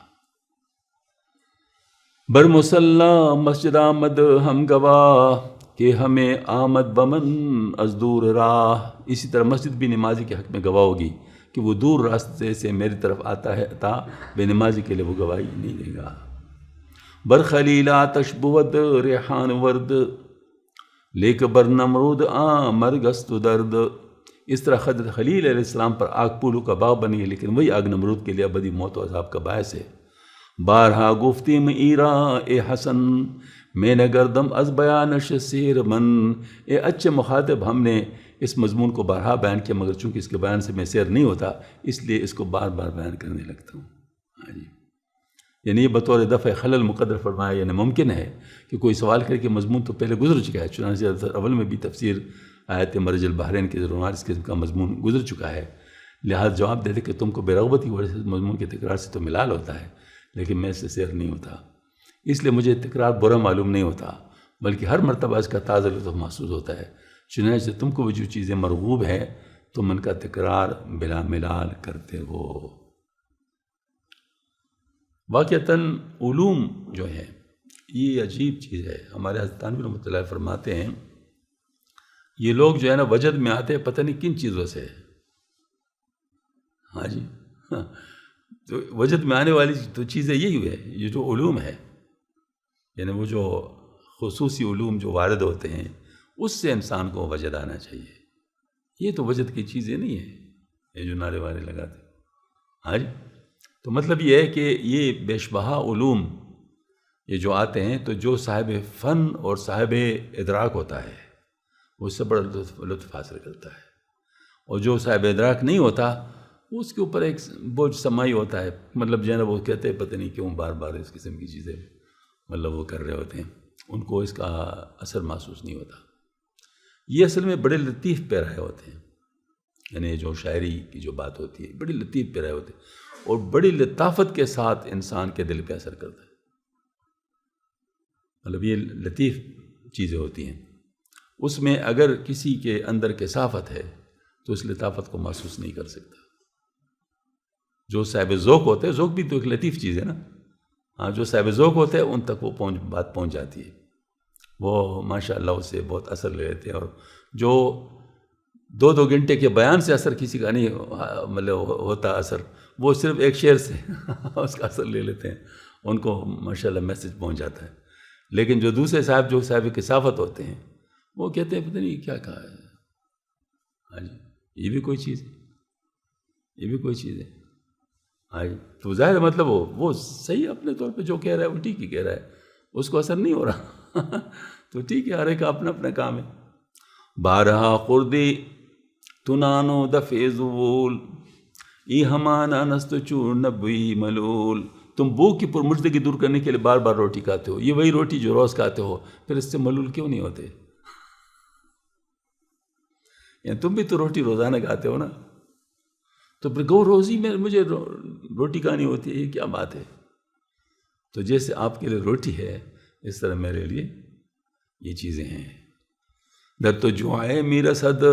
Speaker 1: بر مصلی مسجد آمد ہم گواہ، کہ ہمیں آمد بمن از دور راہ. اسی طرح مسجد بھی نمازی کے حق میں گواہ ہوگی کہ وہ دور راستے سے میری طرف آتا ہے، عطا بے نمازی کے لیے وہ گواہی نہیں دے گا. بر خلیل آتش بود ریحان ورد، لیک بر نمرود مرگست درد. اس طرح حضرت خلیل علیہ السلام پر آگ پھولوں کا باغ بنی ہے، لیکن وہی آگ نمرود کے لیے ابدی موت و عذاب کا باعث ہے. بارہا گفتیم ایرا اے حسن، میں نہ گردم از بیانش سیر من. اے اچھے مخاطب، ہم نے اس مضمون کو بارہا بیان کیا، مگر چونکہ اس کے بیان سے میں سیر نہیں ہوتا اس لیے اس کو بار بار بیان کرنے لگتا ہوں. ہاں جی، یعنی یہ بطور دفع خلل مقدر فرمایا. یعنی ممکن ہے کہ کوئی سوال کرے کہ مضمون تو پہلے گزر چکا ہے، چنانچہ اول میں بھی تفسیر آیت مرج البحرین کے ذریعے اس قسم کا مضمون گزر چکا ہے، لہٰذا جواب دے دے کہ تم کو بے رغبت کی وجہ سے مضمون کے تکرار سے تو ملال ہوتا ہے، لیکن میں اس سے سیر نہیں ہوتا. اس لیے مجھے تکرار برا معلوم نہیں ہوتا، بلکہ ہر مرتبہ اس کا تازہ لطف محسوس ہوتا ہے. چنانچہ تم کو جو چیزیں مرغوب ہیں تم ان کا تکرار بلا ملال کرتے ہو. واقعتاً علوم جو ہے یہ عجیب چیز ہے. ہمارے حضرت تھانوی رحمۃ اللہ فرماتے ہیں یہ لوگ جو ہے نا وجد میں آتے ہیں پتہ نہیں کن چیزوں سے. ہاں جی، تو وجد میں آنے والی تو چیزیں یہی ہے، یہ جو علوم ہے، یعنی وہ جو خصوصی علوم جو وارد ہوتے ہیں اس سے انسان کو وجد آنا چاہیے. یہ تو وجد کی چیزیں نہیں ہیں یہ جو نعرے وارے لگاتے. ہاں جی، تو مطلب یہ ہے کہ یہ بیش بہا علوم یہ جو آتے ہیں تو جو صاحب فن اور صاحب ادراک ہوتا ہے وہ اس سے بڑا لطف حاصل کرتا ہے، اور جو صاحب ادراک نہیں ہوتا اس کے اوپر ایک بوجھ سمائی ہوتا ہے، مطلب جو ہے نا وہ کہتے ہیں پتہ نہیں کیوں بار بار اس قسم کی چیزیں مطلب وہ کر رہے ہوتے ہیں، ان کو اس کا اثر محسوس نہیں ہوتا۔ یہ اصل میں بڑے لطیف پیرائے ہوتے ہیں، یعنی جو شاعری کی جو بات ہوتی ہے بڑی لطیف پیرائے ہوتے ہیں اور بڑی لطافت کے ساتھ انسان کے دل پہ اثر کرتا ہے، مطلب یہ لطیف چیزیں ہوتی ہیں۔ اس میں اگر کسی کے اندر کثافت ہے تو اس لطافت کو محسوس نہیں کر سکتا۔ جو صاحب ذوق ہوتے ہیں، ذوق بھی تو ایک لطیف چیز ہے نا، ہاں جو صاحب ذوق ہوتے ہیں ان تک وہ بات پہنچ جاتی ہے، وہ ماشاءاللہ اس سے بہت اثر لے لیتے ہیں، اور جو 2 گھنٹے کے بیان سے اثر کسی کا نہیں مطلب ہوتا اثر، وہ صرف ایک شعر سے اس کا اثر لے لیتے ہیں، ان کو ماشاءاللہ میسج پہنچ جاتا ہے۔ لیکن جو دوسرے صاحب جو صاحب کثافت ہوتے ہیں وہ کہتے ہیں پتہ نہیں کیا کہا ہے، ہاں جی یہ بھی کوئی چیز ہے، یہ بھی کوئی چیز ہے، ہاں جی تو ظاہر ہے مطلب وہ صحیح اپنے طور پہ جو کہہ رہا ہے وہ ٹھیک ہی کہہ رہا ہے، اس کو اثر نہیں ہو رہا تو ٹھیک ہے، ہر ایک کا اپنا اپنا کام ہے۔ بارہا خوردی تنانو دفع زول ای ہمانا نست چور نبوی ملول، تم بھوک کی پرمجدگی دور کرنے کے لیے بار بار روٹی کھاتے ہو، یہ وہی روٹی جو روز کھاتے ہو، پھر اس سے ملول کیوں نہیں ہوتے؟ یعنی تم بھی تو روٹی روزانہ کھاتے ہو نا، تو پھر گو روزی میں مجھے روٹی کھانی ہوتی ہے، یہ کیا بات ہے؟ تو جیسے آپ کے لیے روٹی ہے اس طرح میرے لیے یہ چیزیں ہیں۔ در تو جوائے میرا صد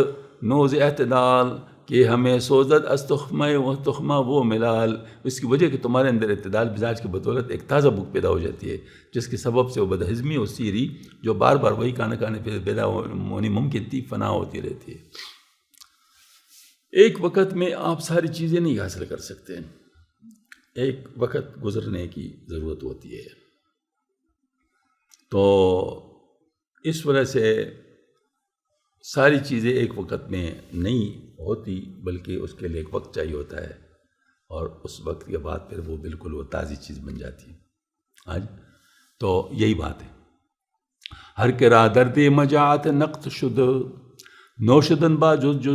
Speaker 1: نوز اعتدال کہ ہمیں سوزد از تخمہ و تخمہ وہ ملال، اس کی وجہ کہ تمہارے اندر اعتدال مزاج کی بدولت ایک تازہ بھوک پیدا ہو جاتی ہے، جس کے سبب سے وہ بدہضمی اور سیری جو بار بار وہی کھانا کھانے پہ پیدا ہونی ممکن تھی فنا ہوتی رہتی ہے۔ ایک وقت میں آپ ساری چیزیں نہیں حاصل کر سکتے، ایک وقت گزرنے کی ضرورت ہوتی ہے، تو اس وجہ سے ساری چیزیں ایک وقت میں نہیں ہوتی، بلکہ اس کے لیے ایک وقت چاہیے ہوتا ہے، اور اس وقت کے بعد پھر وہ بالکل وہ تازی چیز بن جاتی ہے۔ آج تو یہی بات ہے۔ ہر کے راہ درد مجاعت نقط شد نوشدن با جز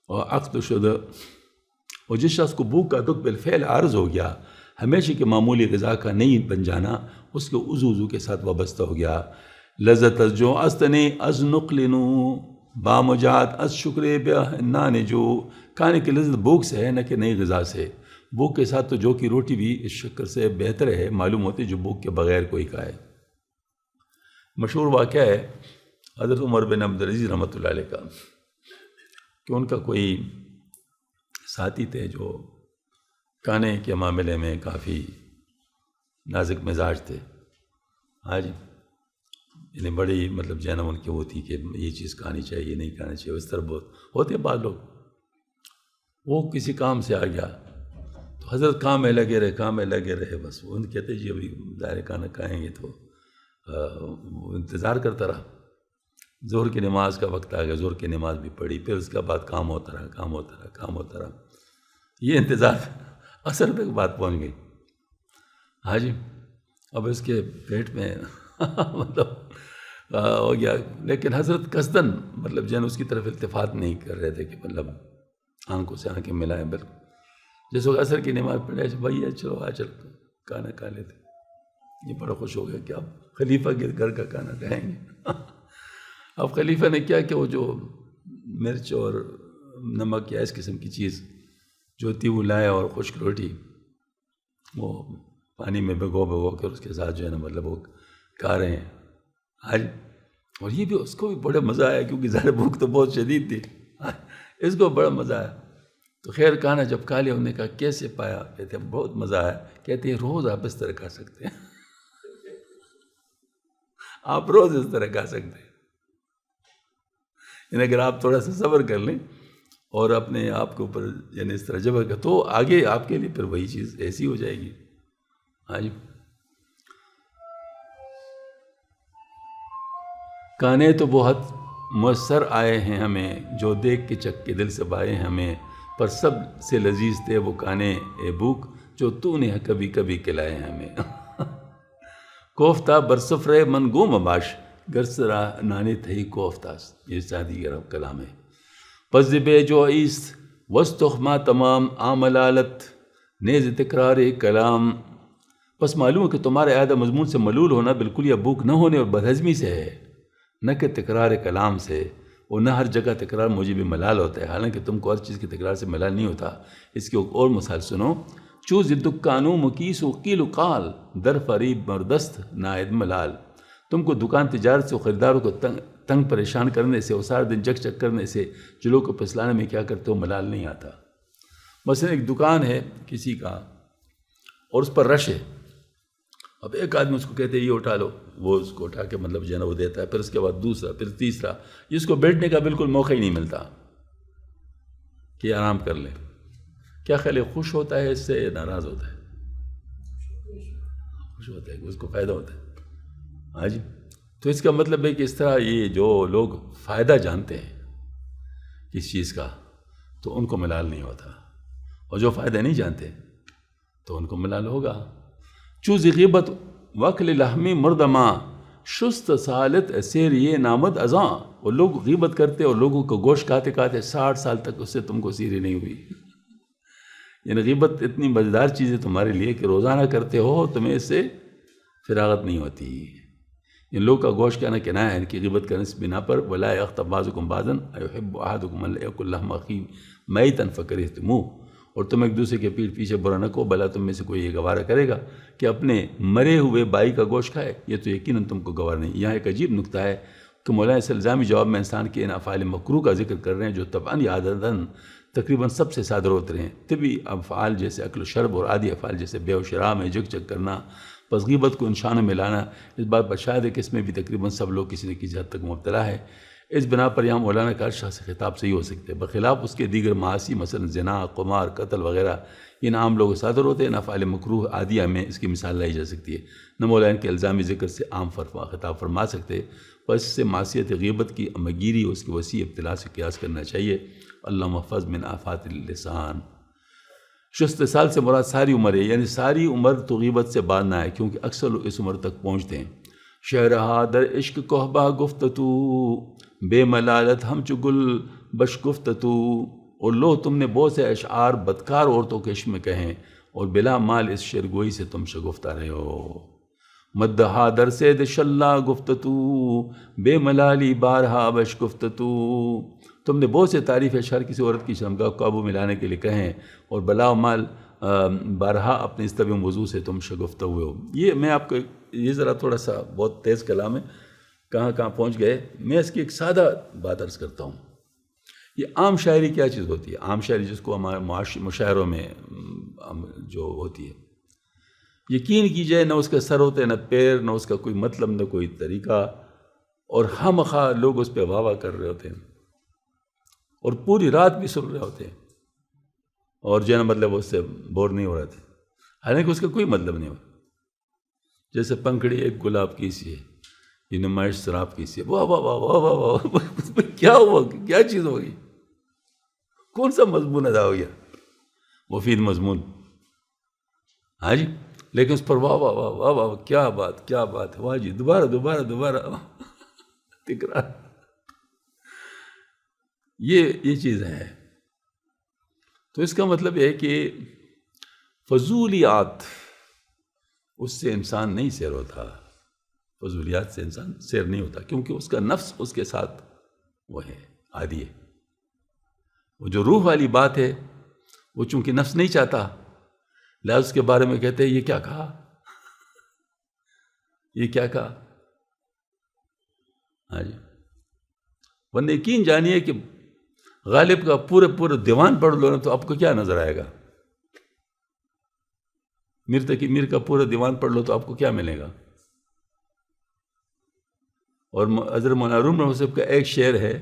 Speaker 1: اور عقد شد، اور جس شخص کو بھوک کا دکھ بالفعل عارض ہو گیا، ہمیشہ کے معمولی غذا کا نہیں بن جانا اس کے عضو کے ساتھ وابستہ ہو گیا۔ لذت از جو استنے از نقلنو بامجاد از شکر نان جو، کھانے کی لذت بھوک سے ہے نہ کہ نئی غذا سے، بھوک کے ساتھ تو جو کی روٹی بھی اس شکر سے بہتر ہے معلوم ہوتی جو بھوک کے بغیر کوئی کھائے۔ مشہور واقعہ ہے حضرت عمر بن عبدالعزیز رحمۃ اللہ علیہ کا، کہ ان کا کوئی ساتھی تھے جو کھانے کے معاملے میں کافی نازک مزاج تھے، ہاں جی یعنی بڑی مطلب جو ہے نا ان کی وہ تھی کہ یہ چیز کھانی چاہیے نہیں کھانی چاہیے، اس طرح بہت ہوتے ہیں بعض لوگ۔ وہ کسی کام سے آ گیا تو حضرت کام میں لگے رہے بس، وہ کہتے جی ابھی ظاہر کھانا کھائیں گے، تو وہ انتظار کرتا رہا، ظہر کی نماز کا وقت آ گیا، ظہر کی نماز بھی پڑھی، پھر اس کے بعد کام ہوتا رہا، یہ انتظار عصر تک بات پہنچ گئی، ہاں جی اب اس کے پیٹ میں مطلب ہو گیا، لیکن حضرت قصدن مطلب جو ہے اس کی طرف التفات نہیں کر رہے تھے کہ مطلب آنکھوں سے آنکھیں ملائیں، بالکل جس وقت عصر کی نماز پڑھے بھائی چلو چل کھانا کھا لیتے، یہ بڑا خوش ہو گیا کہ اب خلیفہ کے گھر کا کھانا کھائیں گے۔ اب خلیفہ نے کیا کہ وہ جو مرچ اور نمک یا اس قسم کی چیز جو تھی وہ لائے، اور خشک روٹی وہ پانی میں بھگو کر اس کے ساتھ جو ہے نا مطلب وہ کھا رہے ہیں آج، اور یہ بھی اس کو بھی بڑا مزہ آیا کیونکہ ظاہر بھوک تو بہت شدید تھی، اس کو بڑا مزہ آیا۔ تو خیر کھانا جب کھا لیا، انہوں نے کہا کیسے پایا؟ کہتے ہیں بہت مزہ آیا، کہتے ہیں روز آپ اس طرح کھا سکتے ہیں آپ روز اس طرح کھا سکتے ہیں، یعنی اگر آپ تھوڑا سا صبر کر لیں اور اپنے آپ کے اوپر یعنی اس طرح جبر کر تو آگے آپ کے لیے پھر وہی چیز ایسی ہو جائے گی۔ ہاں جی کھانے تو بہت مؤثر آئے ہیں ہمیں، جو دیکھ کے چک کے دل سے بائے ہمیں، پر سب سے لذیذ تھے وہ کھانے اے بھوک جو تو نے کبھی کبھی کھلائے ہمیں کوفتہ برسفرے من گو مباش گرسرا نانے تھئی کوفتاس، یہ سادی عرب کلام ہے. پس بے جو ایست وستخما تمام آملالت نیز تکرار کلام. بس معلوم ہے کہ تمہارے اعادہ مضمون سے ملول ہونا بالکل یا بھوک نہ ہونے اور بدہضمی سے ہے، نہ کہ تکرار کلام سے. اور نہ ہر جگہ تکرار موجب ملال ہوتا ہے، حالانکہ تم کو ہر چیز کی تکرار سے ملال نہیں ہوتا. اس کی ایک اور مثال سنو. چو دکانوں مکیس و قیل و قال در فریب مردست نائد ملال. تم کو دکان تجارت سے و خریداروں کو تنگ پریشان کرنے سے اور سارا دن جک چک کرنے سے جلوں کو پھسلانے میں کیا کرتے ہو ملال نہیں آتا. مثلا ایک دکان ہے کسی کا اور اس پر رش ہے. اب ایک آدمی اس کو کہتے ہیں یہ اٹھا لو، وہ اس کو اٹھا کے مطلب جو ہے نا وہ دیتا ہے. پھر اس کے بعد دوسرا، پھر تیسرا. جس کو بیٹھنے کا بالکل موقع ہی نہیں ملتا کہ آرام کر لے. کیا خیال ہے، خوش ہوتا ہے اس سے یا ناراض ہوتا ہے؟ خوش ہوتا ہے کہ اس کو فائدہ ہوتا ہے. ہاں جی. تو اس کا مطلب ہے کہ اس طرح یہ جو لوگ فائدہ جانتے ہیں کس چیز کا تو ان کو ملال نہیں ہوتا، اور جو فائدہ نہیں جانتے تو ان کو ملال ہوگا. چوز غیبت وکل لحمی مردما شست سالت اسیر یہ نامد ازاں. اور لوگ غیبت کرتے اور لوگوں کو گوشت کھاتے کھاتے 60 سال تک اس سے تم کو سیری نہیں ہوئی. یعنی غیبت اتنی مزیدار چیز ہے تمہارے لیے کہ روزانہ کرتے ہو تمہیں اس سے فراغت نہیں ہوتی. ان لوگ کا گوشت کہنا کنایا ہے ان کی غیبت کرنے سے بنا پر. ولا یغتب بعضکم بعضا ایحب احدکم ان یاکل لحم اخیہ میتا فکرہتموہ. اور تم ایک دوسرے کے پیٹھ پیچھے برا نہ کہو، بھلا تم میں سے کوئی یہ گوارا کرے گا کہ اپنے مرے ہوئے بھائی کا گوشت کھائے؟ یہ تو یقیناً تم کو گوار نہیں. یہاں ایک عجیب نکتہ ہے کہ مولانا اس الزامی جواب میں انسان کے ان افعال مکروہ کا ذکر کر رہے ہیں جو طبعاً یا عادتاً تقریباً سب سے صادر ہوتے رہے ہیں. طبی افعال جیسے اکل و شرب اور عادی افعال جیسے بے و شراب میں جگ جگ کرنا، پس غیبت کو انشانوں میں لانا، اس بات پر شاید ہے کہ اس میں بھی تقریباً سب لوگ کسی نہ کسی حد تک مبتلا ہے. اس بنا پر یہاں مولانا کا ہر شخص خطاب صحیح ہو سکتے ہیں، بخلاف اس کے دیگر معاصی مثلا زنا، قمار، قتل وغیرہ ان عام لوگ صادر ہوتے ہیں. نہ افعال مکروہ عادیہ میں اس کی مثال لائی جا سکتی ہے، نہ مولانا کے الزامی ذکر سے عام خطاب فرما سکتے. پس اس سے معصیت غیبت کی امگیری اور اس کی وسیع ابتلا سے قیاس کرنا چاہیے. اللہ محفظ من آفات اللسان. شست سال سے مراد ساری عمر ہے، یعنی ساری عمر تو غیبت سے باز نہ ہے، کیونکہ اکثر لوگ اس عمر تک پہنچتے ہیں. شعرہا در عشق کوہبہ گفتتو بے ملالت ہم چو گل بش گفتتو. اور لو تم نے بہت سے اشعار بدکار عورتوں کے عشق میں کہیں اور بلا مال اس شعرگوئی سے تم شگفتہ رہے ہو. مدہا در سید شلہ گفتتو بے ملالی بارہا بش گفتتو. تم نے بہت سے تعریف اشعار کسی عورت کی شرمگاہ کو قابو میں لانے کے لیے کہیں اور بلا مال بارہا اپنے اس طبی موضوع سے تم شگفتہ ہوئے ہو. یہ میں آپ کو یہ ذرا تھوڑا سا بہت تیز کلام ہے، کہاں کہاں پہنچ گئے. میں اس کی ایک سادہ بات عرض کرتا ہوں. یہ عام شاعری کیا چیز ہوتی ہے؟ عام شاعری جس کو ہمارے مشاعروں میں جو ہوتی ہے، یقین کیجئے نہ اس کا سر ہوتا ہے نہ پیر، نہ اس کا کوئی مطلب نہ کوئی طریقہ، اور ہم خواہ لوگ اس پہ واہ واہ کر رہے ہوتے ہیں اور پوری رات بھی سن رہے ہوتے ہیں اور جو ہے نا مطلب اس سے بور نہیں ہو رہے تھے، حالانکہ اس کا کوئی مطلب نہیں ہو. جیسے پنکھڑی ایک گلاب کی سی ہے، یہ نمائش شراب کی سی ہے، واہ واہ واہ واہ واہ واہ. کیا ہوا؟ کیا چیز ہوگی؟ کون سا مضمون ادا ہو گیا؟ مفید مضمون. ہاں جی. لیکن اس پر واہ واہ واہ واہ واہ، کیا بات کیا بات ہے، واہ جی، دوبارہ دوبارہ دوبارہ تکرار. یہ چیز ہے. تو اس کا مطلب یہ ہے کہ فضولیات اس سے انسان نہیں سیر ہوتا، فضولیات سے انسان سیر نہیں ہوتا، کیونکہ اس کا نفس اس کے ساتھ وہ ہے، عادی ہے. وہ جو روح والی بات ہے وہ چونکہ نفس نہیں چاہتا، لہذا اس کے بارے میں کہتے ہیں یہ کیا کہا، یہ کیا کہا. ہاں جی. ورنہ یقین جانیے کہ غالب کا پورے دیوان پڑھ لو نا تو آپ کو کیا نظر آئے گا. میر کا پورا دیوان پڑھ لو تو آپ کو کیا ملے گا. اور حضرت مولانا روم رحمۃ اللہ کا ایک شعر ہے،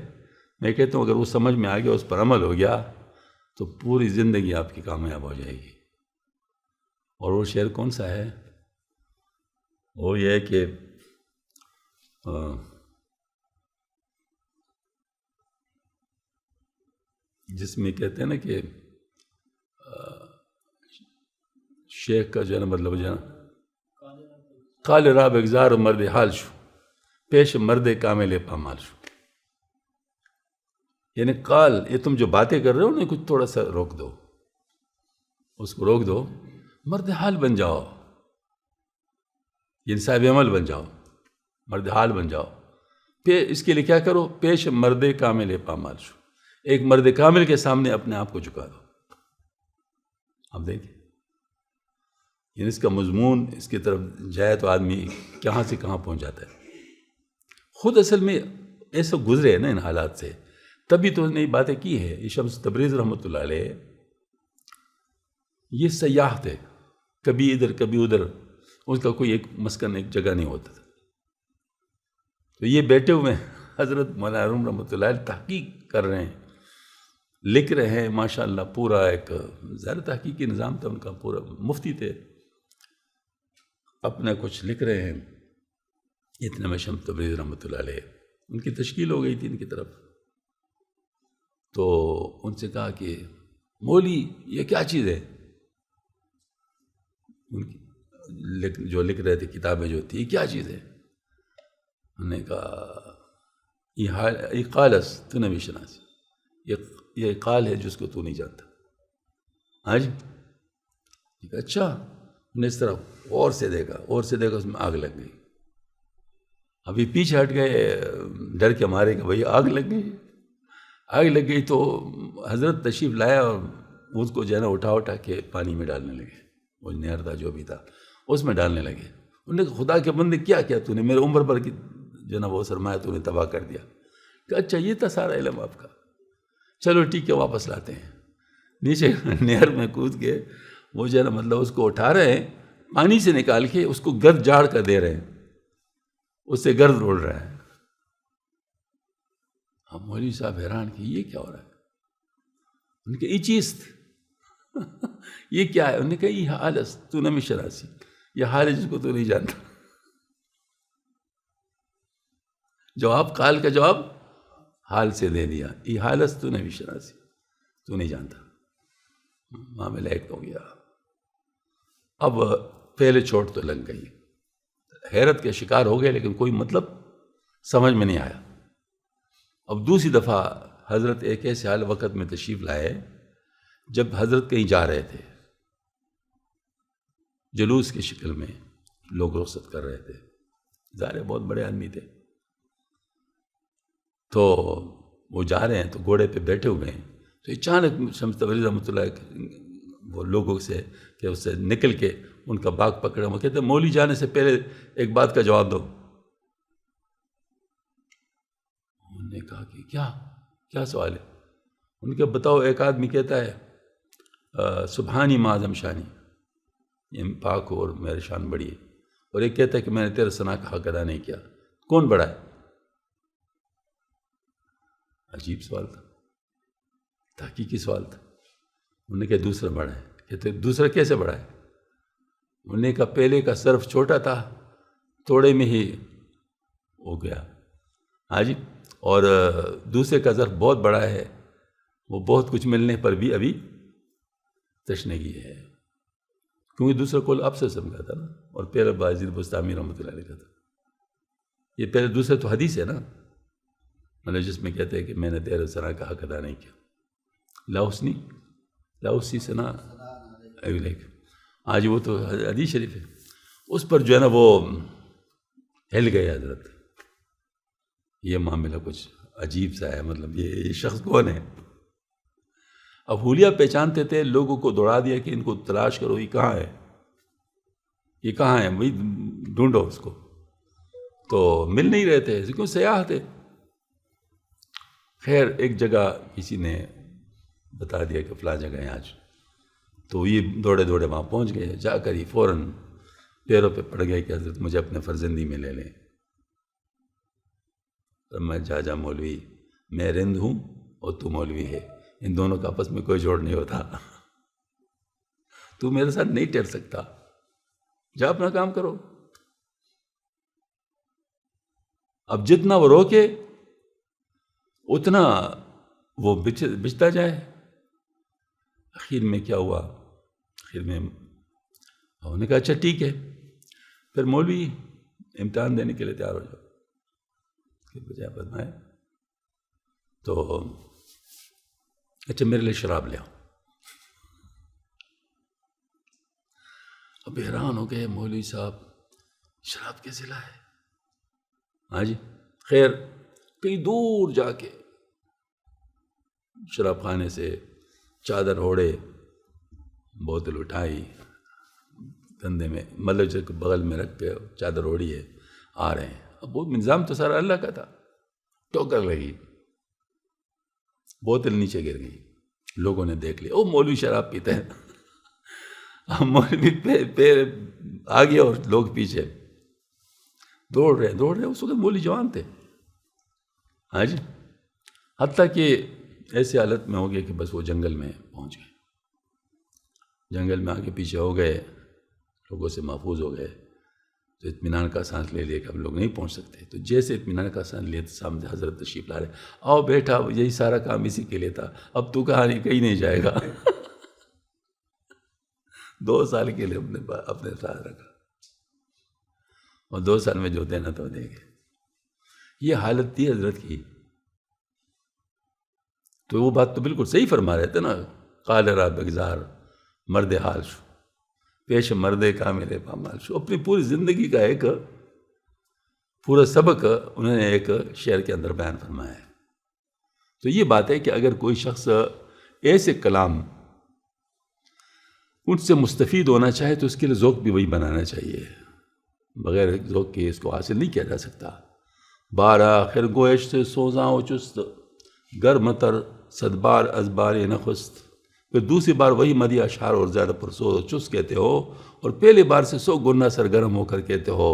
Speaker 1: میں کہتا ہوں اگر وہ سمجھ میں آ گیا، اس پر عمل ہو گیا تو پوری زندگی آپ کی کامیاب ہو جائے گی. اور وہ شعر کون سا ہے؟ وہ یہ ہے کہ جس میں کہتے ہیں نا کہ شیخ کا جو ہے نا مطلب جو ہے نا قال را بگزار مرد حال شو پیش مرد کامل پامال شو، یعنی قال یہ تم جو باتیں کر رہے ہو نا کچھ تھوڑا سا روک دو، اس کو روک دو، مرد حال بن جاؤ، یعنی صاحب عمل بن جاؤ، مرد حال بن جاؤ۔ اس کے لیے کیا کرو؟ پیش مرد کامل پامال شو، ایک مرد کامل کے سامنے اپنے آپ کو جھکا دو۔ اب دیکھیں یعنی اس کا مضمون اس کی طرف جائے تو آدمی کہاں سے کہاں پہنچ جاتا ہے۔ خود اصل میں ایسا گزرے ہے نا ان حالات سے، تبھی تو نئی باتیں کی ہے۔ یہ شمس تبریز رحمۃ اللہ علیہ یہ سیاح تھے، کبھی ادھر کبھی ادھر، اس کا کوئی ایک مسکن ایک جگہ نہیں ہوتا تھا۔ تو یہ بیٹھے ہوئے حضرت مولانا روم رحمۃ اللہ علیہ تحقیق کر رہے ہیں، لکھ رہے ہیں ماشاءاللہ، پورا ایک ظاہر تحقیقی نظام تھا ان کا، پورا مفتی تھے، اپنا کچھ لکھ رہے ہیں۔ اتنے میں شمس تبریز رحمۃ اللہ علیہ ان کی تشکیل ہو گئی تھی ان کی طرف، تو ان سے کہا کہ مولی یہ کیا چیز ہے؟ جو لکھ رہے تھے کتابیں جو تھی، یہ کیا چیز ہے؟ انہوں نے کہا یہ قالس تو نہیں شناسی، یہ قال ہے جس کو تو نہیں جانتا۔ ہاں جی، اچھا۔ انہوں نے اس طرح اور سے دیکھا، اس میں آگ لگ گئی۔ ابھی پیچھے ہٹ گئے ڈر کے مارے کہ بھئی آگ لگ گئی تو حضرت تشریف لایا اور اس کو جو ہے نا اٹھا کے پانی میں ڈالنے لگے، وہ نہر تھا جو بھی تھا اس میں ڈالنے لگے۔ انہوں نے کہا خدا کے بندے کیا تو نے میرے عمر پر کی جو ہے نا وہ سرمایہ تو نے تباہ کر دیا۔ کہ اچھا یہ تھا سارا علم آپ کا، چلو ٹھیک ہے واپس لاتے ہیں۔ نیچے نہر میں کود کے وہ جو ہے نا مطلب اس کو اٹھا رہے ہیں، پانی سے نکال کے اس کو گرد جاڑ کر دے رہے ہیں، اس سے گرد اڑ رہا ہے۔ اب مولوی صاحب حیران کہ یہ کیا ہو رہا ہے؟ ان کے یہ چیز یہ کیا ہے؟ انہوں نے کہا یہ حالس تو نمی شناسی، یہ حال ہے جس کو تو نہیں جانتا۔ جواب قال کا جواب حال سے دے دیا، یہ حالس تو نمی شناسی، تو نہیں جانتا۔ معاملہ ایک ہو گیا۔ اب پہلے چوٹ تو لگ گئی، حیرت کے شکار ہو گئے، لیکن کوئی مطلب سمجھ میں نہیں آیا۔ اب دوسری دفعہ حضرت ایک ایسے حال وقت میں تشریف لائے جب حضرت کہیں جا رہے تھے، جلوس کی شکل میں لوگ رخصت کر رہے تھے، ظاہر بہت بڑے آدمی تھے، تو وہ جا رہے ہیں تو گھوڑے پہ بیٹھے ہوئے ہیں، تو اچانک شمس تبریز رحمۃ اللہ وہ لوگوں سے کہ اس سے نکل کے ان کا باغ پکڑے، وہ کہتے ہیں مولوی جانے سے پہلے ایک بات کا جواب دو۔ انہوں نے کہا کہ کیا سوال ہے؟ ان کے بتاؤ، ایک آدمی کہتا ہے سبحانی معظم شانی، یہ پاک ہو اور میرے شان بڑی ہے، اور ایک کہتا ہے کہ میں نے تیرے ثنا کا حق ادا نہیں کیا، کون بڑا ہے؟ عجیب سوال تھا، تحقیقی سوال تھا۔ انہوں نے کہا دوسرا بڑا ہے۔ کہتے دوسرا کیسے بڑا ہے؟ انہوں نے کہا پہلے کا صرف چھوٹا تھا، توڑے میں ہی ہو گیا، ہاں جی، اور دوسرے کا ظرف بہت بڑا ہے، وہ بہت کچھ ملنے پر بھی ابھی تشنگی ہے، کیونکہ دوسرا کول اب سے سمجھا تھا نا، اور پہلا باجید بستامی رحمۃ اللہ علیہ کا تھا۔ یہ پہلے دوسرے تو حدیث ہے نا، مطلب جس میں کہتے ہیں کہ میں نے تیرے ثنا کا حق ادا نہیں کیا، لاؤسی ثنا علیک، آج وہ تو حدیث شریف ہے، اس پر جو ہے نا وہ ہل گئے حضرت، یہ معاملہ کچھ عجیب سا ہے، مطلب یہ شخص کون ہے؟ اب حولیہ پہچانتے تھے، لوگوں کو دوڑا دیا کہ ان کو تلاش کرو، یہ کہاں ہے، یہ کہاں ہے، وہی ڈھونڈو اس کو، تو مل نہیں رہے تھے کیوں سیاح تھے۔ خیر ایک جگہ کسی نے بتا دیا کہ فلاں جگہ ہے آج، تو یہ دوڑے وہاں پہنچ گئے، جا کر ہی فوراً پیروں پہ پڑ گئے کہ حضرت مجھے اپنے فرزندی میں لے لیں۔ تو میں جا مولوی، میں رند ہوں اور تو مولوی ہے، ان دونوں کا آپس میں کوئی جوڑ نہیں ہوتا، تو میرے ساتھ نہیں ٹھہر سکتا، جا اپنا کام کرو۔ اب جتنا وہ روکے اتنا وہ بچتا جائے۔ آخر میں کیا ہوا؟ آخر میں انہوں نے کہا اچھا ٹھیک ہے، پھر مولوی امتحان دینے کے لیے تیار ہو جاؤ، کہ بجائے فرمائے تو اچھا میرے لیے شراب لے آؤ۔ اب حیران ہو گئے مولوی صاحب، شراب کیسے لائے؟ ہاں جی، خیر کہیں دور جا کے شراب خانے سے چادر اوڑے، بوتل اٹھائی کندھے میں، مطلب جو بغل میں رکھ کے چادر اوڑی ہے، آ رہے ہیں۔ اب وہ انتظام تو سارا اللہ کا تھا، ٹوکر لگی، بوتل نیچے گر گئی، لوگوں نے دیکھ لیا، او مولوی شراب پیتے ہیں۔ اب مولوی پیر آگے اور لوگ پیچھے، دوڑ رہے، اس وقت مولوی جوان تھے، ہاں جی، حتیٰ کہ ایسی حالت میں ہو گیا کہ بس وہ جنگل میں پہنچ گئے، جنگل میں آگے پیچھے ہو گئے، لوگوں سے محفوظ ہو گئے، تو اطمینان کا سانس لے لیا کہ ہم لوگ نہیں پہنچ سکتے۔ تو جیسے اطمینان کا سانس لیے تو سامنے حضرت تشریف لا رہے، آؤ بیٹھا، یہی سارا کام اسی کے لیے تھا، اب تو کہاں نہیں، کہیں نہیں جائے گا۔ 2 سال کے لیے اپنے ساتھ رکھا، اور 2 سال میں جو دینا تو دے گے۔ یہ حالت تھی حضرت کی۔ تو وہ بات تو بالکل صحیح فرما رہے تھے نا، قال را بگزار مرد حال شو پیش مرد کا میرے پامال شو۔ اپنی پوری زندگی کا ایک پورا سبق انہوں نے ایک شعر کے اندر بیان فرمایا ہے۔ تو یہ بات ہے کہ اگر کوئی شخص ایسے کلام ان سے مستفید ہونا چاہے تو اس کے لیے ذوق بھی وہی بنانا چاہیے، بغیر ذوق کے اس کو حاصل نہیں کیا جا سکتا۔ بار آخر گویش سے سوزاں و چست، گرم تر صدبار از بار نخست۔ پھر دوسری بار وہی مدی اشعار اور زیادہ پرسوز و چست کہتے ہو، اور پہلی بار سے 100 گنا سرگرم ہو کر کہتے ہو۔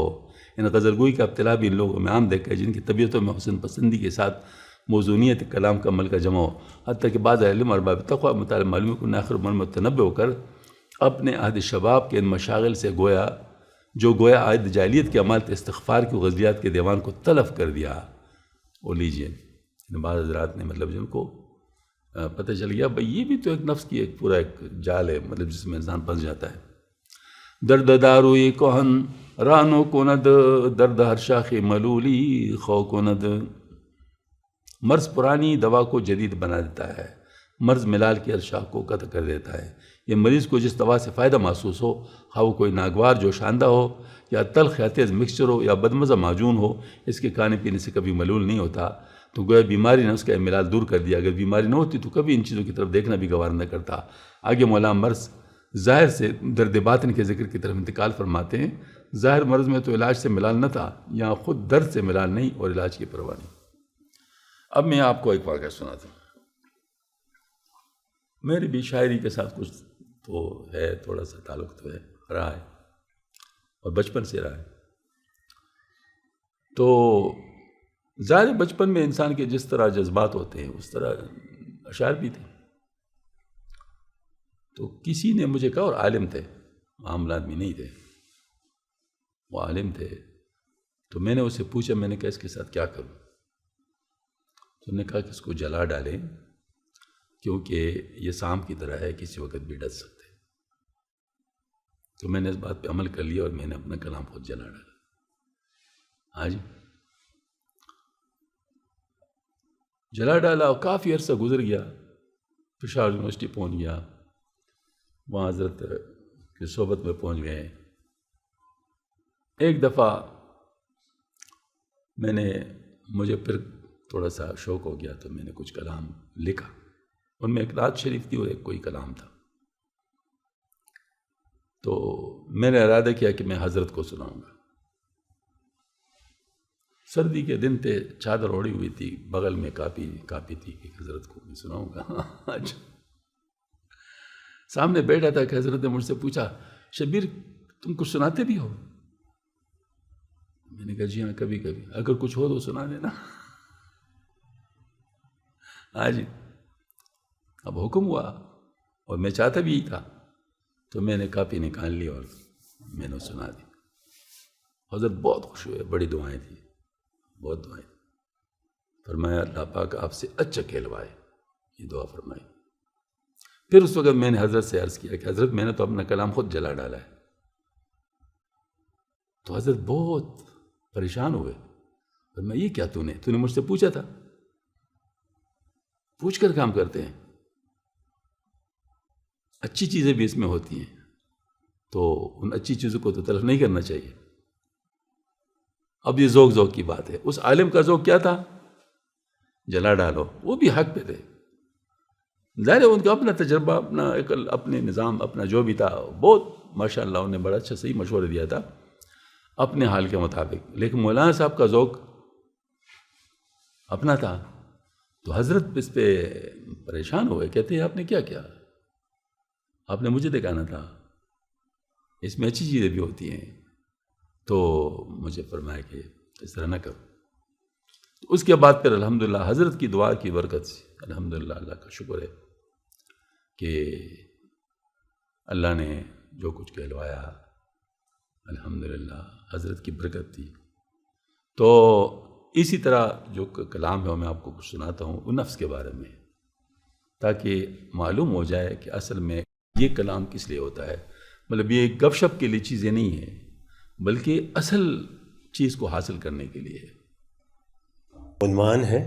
Speaker 1: ان غزل گوئی کا ابتلا بھی ان لوگوں میں عام دیکھا ہے جن کی طبیعتوں میں حسن پسندی کے ساتھ موزونیت کلام کا عمل کا جمع ہو، حتیٰ کہ بعض علم اور باب تقویٰ مطالعہ معلوم کو آخر عمر متنبع ہو کر اپنے عہد شباب کے ان مشاغل سے گویا عہد جاہلیت کے اعمال استغفار کی غزلیات کے دیوان کو تلف کر دیا۔ وہ لیجئے بعض حضرات نے مطلب جن کو پتہ چل گیا بھئی یہ بھی تو ایک نفس کی ایک پورا ایک جال ہے، مطلب جس میں انسان پھنس جاتا ہے۔ درد داروی کوہن رانو کند، درد ہر شاخ ملولی خو کند۔ مرض پرانی دوا کو جدید بنا دیتا ہے، مرض ملال کی ہر شاخ کو قطع کر دیتا ہے۔ یہ مریض کو جس دوا سے فائدہ محسوس ہو، خواہ وہ کوئی ناگوار جوشاندہ ہو یا تلخ یا تیز مکسچر ہو یا بدمزہ معجون ہو، اس کے کھانے پینے سے کبھی ملول نہیں ہوتا۔ تو گویا بیماری نے اس کا ملال دور کر دیا، اگر بیماری نہ ہوتی تو کبھی ان چیزوں کی طرف دیکھنا بھی گوارا نہ کرتا۔ آگے مولانا مرض ظاہر سے درد باطن کے ذکر کی طرف انتقال فرماتے ہیں۔ ظاہر مرض میں تو علاج سے ملال نہ تھا، یہاں خود درد سے ملال نہیں اور علاج کی پرواہ نہیں۔ اب میں آپ کو ایک واقعہ سناتا ہوں۔ میری بھی شاعری کے ساتھ کچھ تو ہے، تھوڑا سا تعلق تو ہے، رہا ہے اور بچپن سے رہا ہے۔ تو ظاہر بچپن میں انسان کے جس طرح جذبات ہوتے ہیں اس طرح اشعار بھی تھے۔ تو کسی نے مجھے کہا، اور عالم تھے، عام آدمی نہیں تھے، وہ عالم تھے، تو میں نے اس سے پوچھا، میں نے کہا اس کے ساتھ کیا کروں؟ تو انہوں نے کہا کہ اس کو جلا ڈالیں، کیونکہ یہ سام کی طرح ہے، کسی وقت بھی ڈس سکتے۔ تو میں نے اس بات پہ عمل کر لیا اور میں نے اپنا کلام خود جلا ڈالا۔ ہاں جی، جلا ڈالا، اور کافی عرصہ گزر گیا، پشاور یونیورسٹی پہنچ گیا، وہاں حضرت کی صحبت میں پہنچ گئے۔ ایک دفعہ مجھے پھر تھوڑا سا شوق ہو گیا، تو میں نے کچھ کلام لکھا، ان میں ایک نعت شریف تھی اور ایک کوئی کلام تھا۔ تو میں نے ارادہ کیا کہ میں حضرت کو سناؤں گا۔ سردی کے دن تھے، چادر اوڑی ہوئی تھی، بغل میں کاپی تھی کہ حضرت کو میں سناؤں گا۔ سامنے بیٹھا تھا کہ حضرت نے مجھ سے پوچھا، شبیر تم کچھ سناتے بھی ہو؟ میں نے کہا جی ہاں، کبھی کبھی، اگر کچھ ہو تو سنا دینا۔ ہاں جی، اب حکم ہوا اور میں چاہتا بھی ہی تھا، تو میں نے کاپی نکال لی اور میں نے سنا دی۔ حضرت بہت خوش ہوئے، بڑی دعائیں تھیں، بہت دعائیں۔ فرمایا اللہ پاک آپ سے اچھا کہلوائے، یہ دعا فرمائی۔ پھر اس وقت میں نے حضرت سے عرض کیا کہ حضرت میں نے تو اپنا کلام خود جلا ڈالا ہے، تو حضرت بہت پریشان ہوئے، اور میں یہ کیا تو نے مجھ سے پوچھا تھا، پوچھ کر کام کرتے ہیں، اچھی چیزیں بھی اس میں ہوتی ہیں، تو ان اچھی چیزوں کو تو تلف نہیں کرنا چاہیے۔ اب یہ ذوق کی بات ہے، اس عالم کا ذوق کیا تھا؟ جلا ڈالو، وہ بھی حق پہ تھے، ظاہر ہے ان کا اپنا تجربہ، اپنا عقل، اپنے نظام، اپنا جو بھی تھا، بہت ماشاءاللہ انہوں نے بڑا اچھا صحیح مشورہ دیا تھا اپنے حال کے مطابق، لیکن مولانا صاحب کا ذوق اپنا تھا۔ تو حضرت اس پہ پریشان ہوئے، کہتے ہیں آپ نے کیا کیا، آپ نے مجھے دکھانا تھا، اس میں اچھی چیزیں بھی ہوتی ہیں۔ تو مجھے فرمایا کہ اس طرح نہ کرو۔ تو اس کے بعد پھر الحمدللہ حضرت کی دعا کی برکت سے الحمدللہ، اللہ کا شکر ہے کہ اللہ نے جو کچھ کہلوایا الحمدللہ حضرت کی برکت تھی۔ تو اسی طرح جو کلام ہے وہ میں آپ کو کچھ سناتا ہوں وہ نفس کے بارے میں، تاکہ معلوم ہو جائے کہ اصل میں یہ کلام کس لیے ہوتا ہے، مطلب یہ گپ شپ کے لیے چیزیں نہیں ہیں، بلکہ اصل چیز کو حاصل کرنے کے لیے ہے۔
Speaker 2: عنوان ہے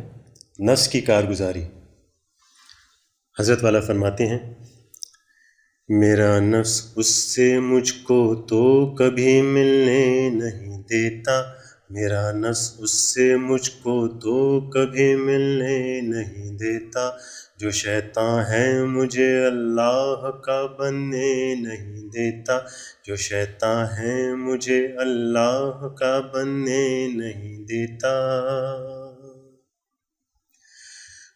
Speaker 2: نفس کی کارگزاری۔ حضرت والا فرماتے ہیں، میرا نفس اس سے مجھ کو تو کبھی ملنے نہیں دیتا، میرا نفس اس سے مجھ کو تو کبھی ملنے نہیں دیتا، جو شیطان ہے مجھے اللہ کا بننے نہیں دیتا، جو شیطان ہے مجھے اللہ کا بننے نہیں دیتا۔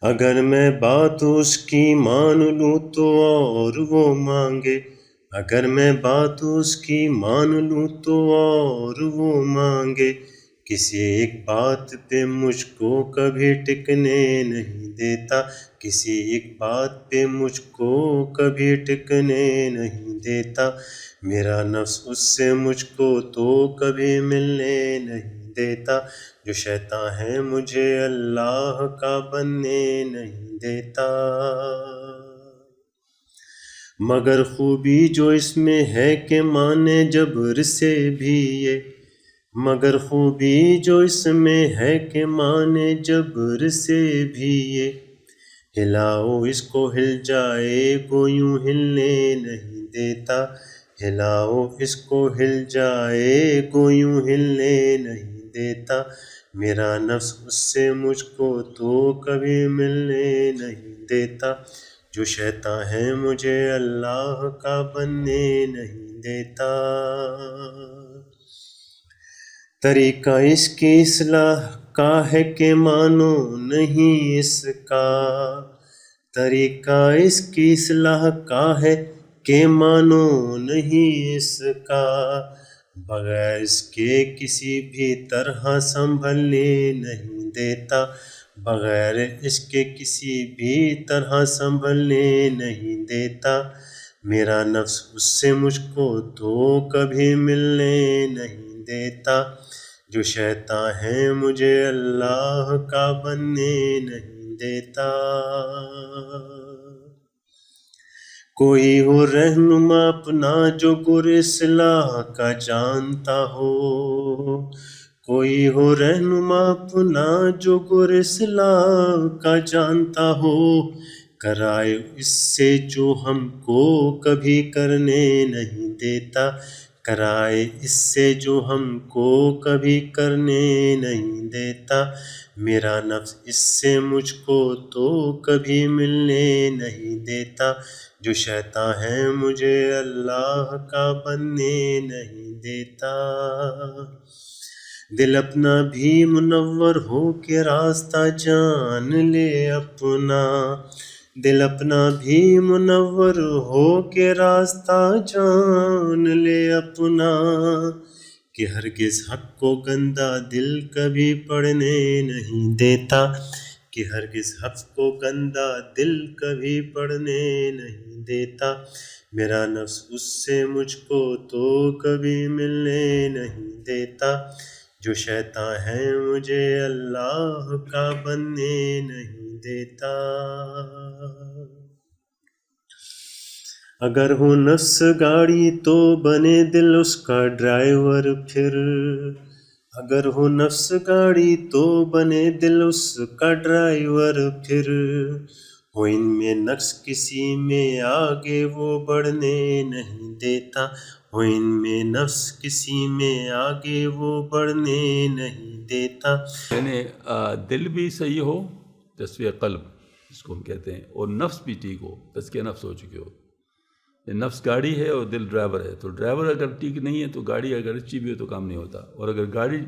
Speaker 2: اگر میں بات اس کی مان لوں تو اور وہ مانگے، اگر میں بات اس کی مان لوں تو اور وہ مانگے، کسی ایک بات پہ مجھ کو کبھی ٹکنے نہیں دیتا، کسی ایک بات پہ مجھ کو کبھی ٹکنے نہیں دیتا، میرا نفس اس سے مجھ کو تو کبھی ملنے نہیں دیتا، جو شیطان ہے مجھے اللہ کا بننے نہیں دیتا۔ مگر خوبی جو اس میں ہے کہ مانے جبر سے بھی یہ، مگر خوبی جو اس میں ہے کہ مانے جبر سے بھی یہ، ہلاؤ اس کو ہل جائے گو یوں ہلنے نہیں دیتا، ہلاؤ اس کو ہل جائے گو یوں ہلنے نہیں دیتا، میرا نفس اس سے مجھ کو تو کبھی ملنے نہیں دیتا، جو شیطان ہے مجھے اللہ کا بننے نہیں دیتا۔ طریقہ اس کی اصلاح کا ہے کہ مانو نہیں اس کا، طریقہ اس کی اصلاح کا ہے کہ مانو نہیں اس کا، بغیر اس کے کسی بھی طرح سنبھلنے نہیں دیتا، بغیر اس کے کسی بھی طرح سنبھلنے نہیں دیتا، میرا نفس اس سے مجھ کو تو کبھی ملنے نہیں دیتا، جو شیطان ہے مجھے اللہ کا بننے نہیں دیتا۔ کوئی ہو رہنما اپنا جو گر اصلاح کا جانتا ہو، کوئی ہو رہنما اپنا جو گر اصلاح کا جانتا ہو، کرائے اس سے جو ہم کو کبھی کرنے نہیں دیتا، کرائے اس سے جو ہم کو کبھی کرنے نہیں دیتا، میرا نفس اس سے مجھ کو تو کبھی ملنے نہیں دیتا، جو شیطان ہے مجھے اللہ کا بننے نہیں دیتا۔ دل اپنا بھی منور ہو کے راستہ جان لے اپنا، دل اپنا بھی منور ہو کے راستہ جان لے اپنا، کہ ہرگز حق کو گندا دل کبھی پڑھنے نہیں دیتا، کہ ہرگز حق کو گندا دل کبھی پڑھنے نہیں دیتا، میرا نفس اس سے مجھ کو تو کبھی ملنے نہیں دیتا، جو شیطان ہے مجھے اللہ کا بننے نہیں دیتا۔ اگر ہو نفس گاڑی تو بنے دل اس کا ڈرائیور پھر، اگر ہو نفس گاڑی تو بنے دل اس کا ڈرائیور پھر، ہو ان میں نقص کسی میں آگے وہ بڑھنے نہیں دیتا، ہو ان میں نفس کسی میں آگے وہ بڑھنے نہیں دیتا۔
Speaker 1: یعنی دل بھی صحیح ہو، تسویہ قلب جس کو ہم کہتے ہیں، اور نفس بھی ٹھیک ہو، تزکیہ نفس ہو چکے ہو۔ یہ نفس گاڑی ہے اور دل ڈرائیور ہے، تو ڈرائیور اگر ٹھیک نہیں ہے تو گاڑی اگر اچھی بھی ہو تو کام نہیں ہوتا، اور اگر گاڑی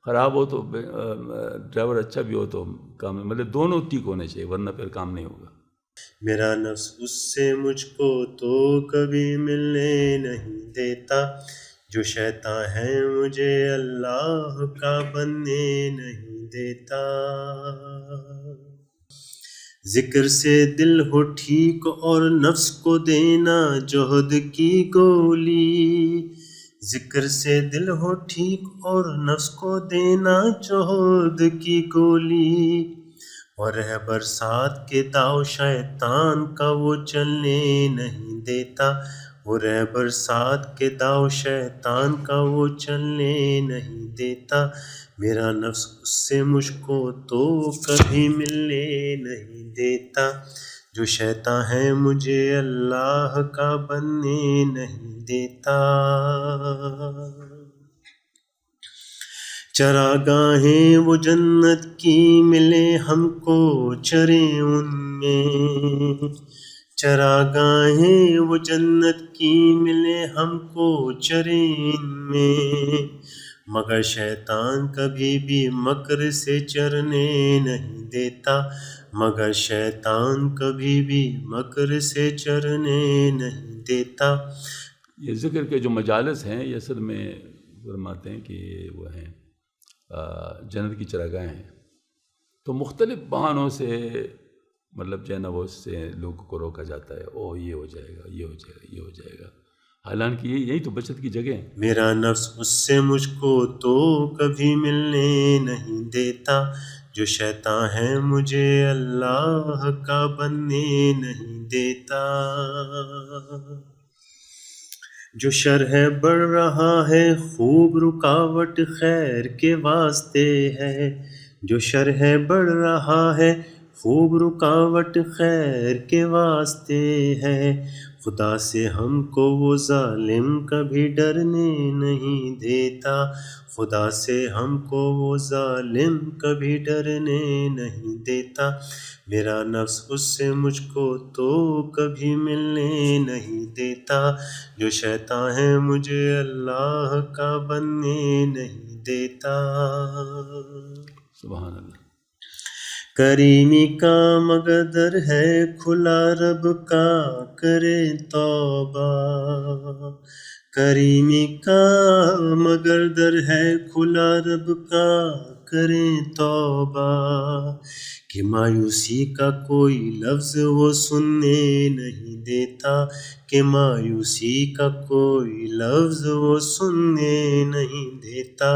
Speaker 1: خراب ہو تو ڈرائیور اچھا بھی ہو تو کام نہیں، مطلب دونوں ٹھیک ہونے چاہیے ورنہ پھر کام نہیں ہوگا۔
Speaker 2: میرا نفس اس سے مجھ کو تو کبھی ملنے نہیں دیتا، جو شیطان ہے مجھے اللہ کا بننے نہیں دیتا۔ ذکر سے دل ہو ٹھیک اور نفس کو دینا جہد کی گولی، ذکر سے دل ہو ٹھیک اور نفس کو دینا جہد کی گولی، اور ہے برسات کے داؤ شیطان کا وہ چلنے نہیں دیتا، اور ہے برسات کے داؤ شیطان کا وہ چلنے نہیں دیتا۔ میرا نفس اس سے مجھ کو تو کبھی ملنے نہیں دیتا، جو شیطان ہے مجھے اللہ کا بننے نہیں دیتا۔ چراگاہیں وہ جنت کی ملے ہم کو چریں ان میں، چراگاہیں وہ جنت کی ملے ہم کو چریں ان میں، مگر شیطان کبھی بھی مکر سے چرنے نہیں دیتا، مگر شیطان کبھی بھی مکر سے چرنے نہیں دیتا۔
Speaker 1: یہ ذکر کے جو مجالس ہیں یہ اصل میں فرماتے ہیں کہ وہ ہیں جنت کی چراگاہیں ہیں، تو مختلف بہانوں سے مطلب جو ہے نا وہ اس سے لوگوں کو روکا جاتا ہے، او یہ ہو جائے گا، یہ ہو جائے گا، یہ ہو جائے گا، حالانکہ یہی تو بچت کی جگہ ہے۔
Speaker 2: میرا نفس اس سے مجھ کو تو کبھی ملنے نہیں دیتا، جو شیطان ہے مجھے اللہ کا بننے نہیں دیتا۔ جو شرح بڑھ رہا ہے خوب رکاوٹ خیر کے واسطے ہے، جو شرح بڑھ رہا ہے خوب رکاوٹ خیر کے واسطے ہے، خدا سے ہم کو وہ ظالم کبھی ڈرنے نہیں دیتا، خدا سے ہم کو وہ ظالم کبھی ڈرنے نہیں دیتا۔ میرا نفس اس سے مجھ کو تو کبھی ملنے نہیں دیتا، جو شیطان ہے مجھے اللہ کا بننے نہیں دیتا۔
Speaker 1: سبحان اللہ۔
Speaker 2: کریمی کا مقدر ہے کھلا رب کا کرے توبہ، کریمی کا مقدر ہے کھلا رب کا کرے توبہ، کہ مایوسی کا کوئی لفظ وہ سننے نہیں دیتا، کہ مایوسی کا کوئی لفظ وہ سننے نہیں دیتا۔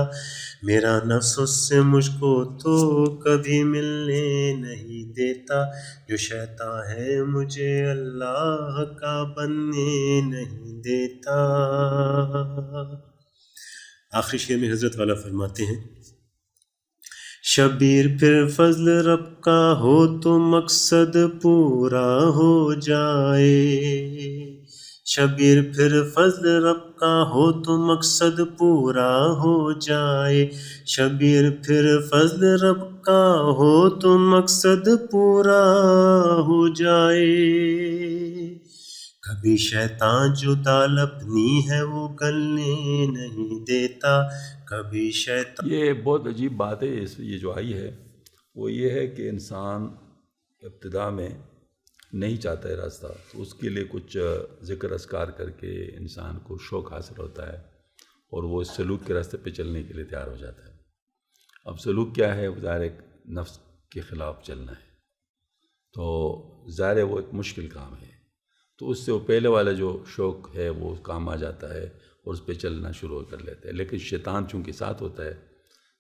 Speaker 2: میرا نفس اس سے مجھ کو تو کبھی ملنے نہیں دیتا، جو شیطان ہے مجھے اللہ کا بننے نہیں دیتا۔ آخری شعر میں حضرت والا فرماتے ہیں، شبیر پھر فضل رب کا ہو تو مقصد پورا ہو جائے، شبیر پھر فضل رب کا ہو تو مقصد پورا ہو جائے، شبیر پھر فضل رب کا ہو تو مقصد پورا ہو جائے، کبھی شیطان جو دال اپنی ہے وہ گلنے نہیں دیتا، کبھی شیطان۔
Speaker 1: یہ بہت عجیب بات ہے یہ جو آئی ہے وہ یہ ہے کہ انسان ابتدا میں نہیں چاہتا ہے راستہ، تو اس کے لیے کچھ ذکر اذکار کر کے انسان کو شوق حاصل ہوتا ہے اور وہ اس سلوک کے راستے پہ چلنے کے لیے تیار ہو جاتا ہے۔ اب سلوک کیا ہے؟ ظاہر ایک نفس کے خلاف چلنا ہے، تو ظاہر وہ ایک مشکل کام ہے، تو اس سے وہ پہلے والا جو شوق ہے وہ کام آ جاتا ہے اور اس پہ چلنا شروع کر لیتے ہیں۔ لیکن شیطان چونکہ ساتھ ہوتا ہے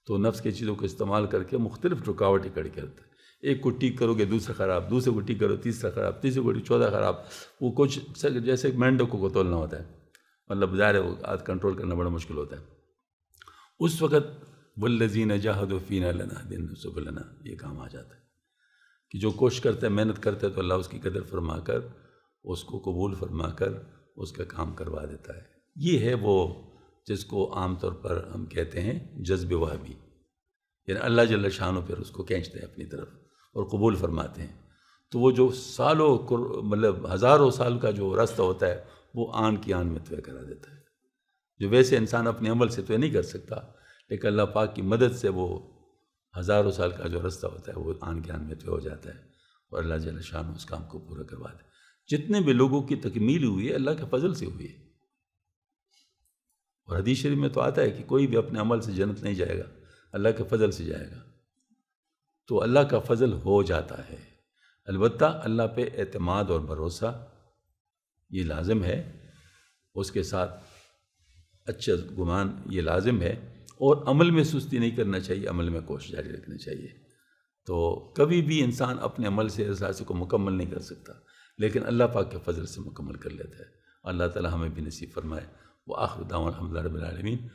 Speaker 1: تو نفس کی چیزوں کو استعمال کر کے مختلف رکاوٹیں کھڑی کرتا ہے۔ ایک کو ٹھیک کرو گے دوسرا خراب، دوسرے کو ٹھیک کرو تیسرا خراب، تیسرے کو ٹھیک 14 خراب. وہ کچھ جیسے مینڈکوں کو تولنا ہوتا ہے، مطلب ظاہر ہے وہ کنٹرول کرنا بڑا مشکل ہوتا ہے. اس وقت والذین جاہدوا فینا لنہدینہم سبلنا یہ کام آ جاتا ہے کہ جو کوشش کرتا ہے، محنت کرتا ہے، تو اللہ اس کی قدر فرما کر، اس کو قبول فرما کر اس کا کام کروا دیتا ہے. یہ ہے وہ جس کو عام طور پر ہم کہتے ہیں جذب وہابی، یعنی اللہ جل شانہ پھر اس کو کھینچتے ہیں اپنی طرف اور قبول فرماتے ہیں. تو وہ جو سالوں مطلب ہزاروں سال کا جو راستہ ہوتا ہے وہ آن کی آن میں طے کرا دیتا ہے، جو ویسے انسان اپنے عمل سے طے نہیں کر سکتا، لیکن اللہ پاک کی مدد سے وہ ہزاروں سال کا جو راستہ ہوتا ہے وہ آن کے آن میں طے ہو جاتا ہے اور اللہ جل شانہ اس کام کو پورا کروا دے. جتنے بھی لوگوں کی تکمیل ہوئی ہے اللہ کے فضل سے ہوئی ہے. اور حدیث شریف میں تو آتا ہے کہ کوئی بھی اپنے عمل سے جنت نہیں جائے گا، اللہ کے فضل سے جائے گا. تو اللہ کا فضل ہو جاتا ہے. البتہ اللہ پہ اعتماد اور بھروسہ یہ لازم ہے، اس کے ساتھ اچھا گمان یہ لازم ہے، اور عمل میں سستی نہیں کرنا چاہیے، عمل میں کوشش جاری رکھنی چاہیے. تو کبھی بھی انسان اپنے عمل سے احساس کو مکمل نہیں کر سکتا، لیکن اللہ پاک کے فضل سے مکمل کر لیتا ہے. اللہ تعالی ہمیں بھی نصیب فرمائے. وآخر دعوانا الحمدللہ رب العالمین.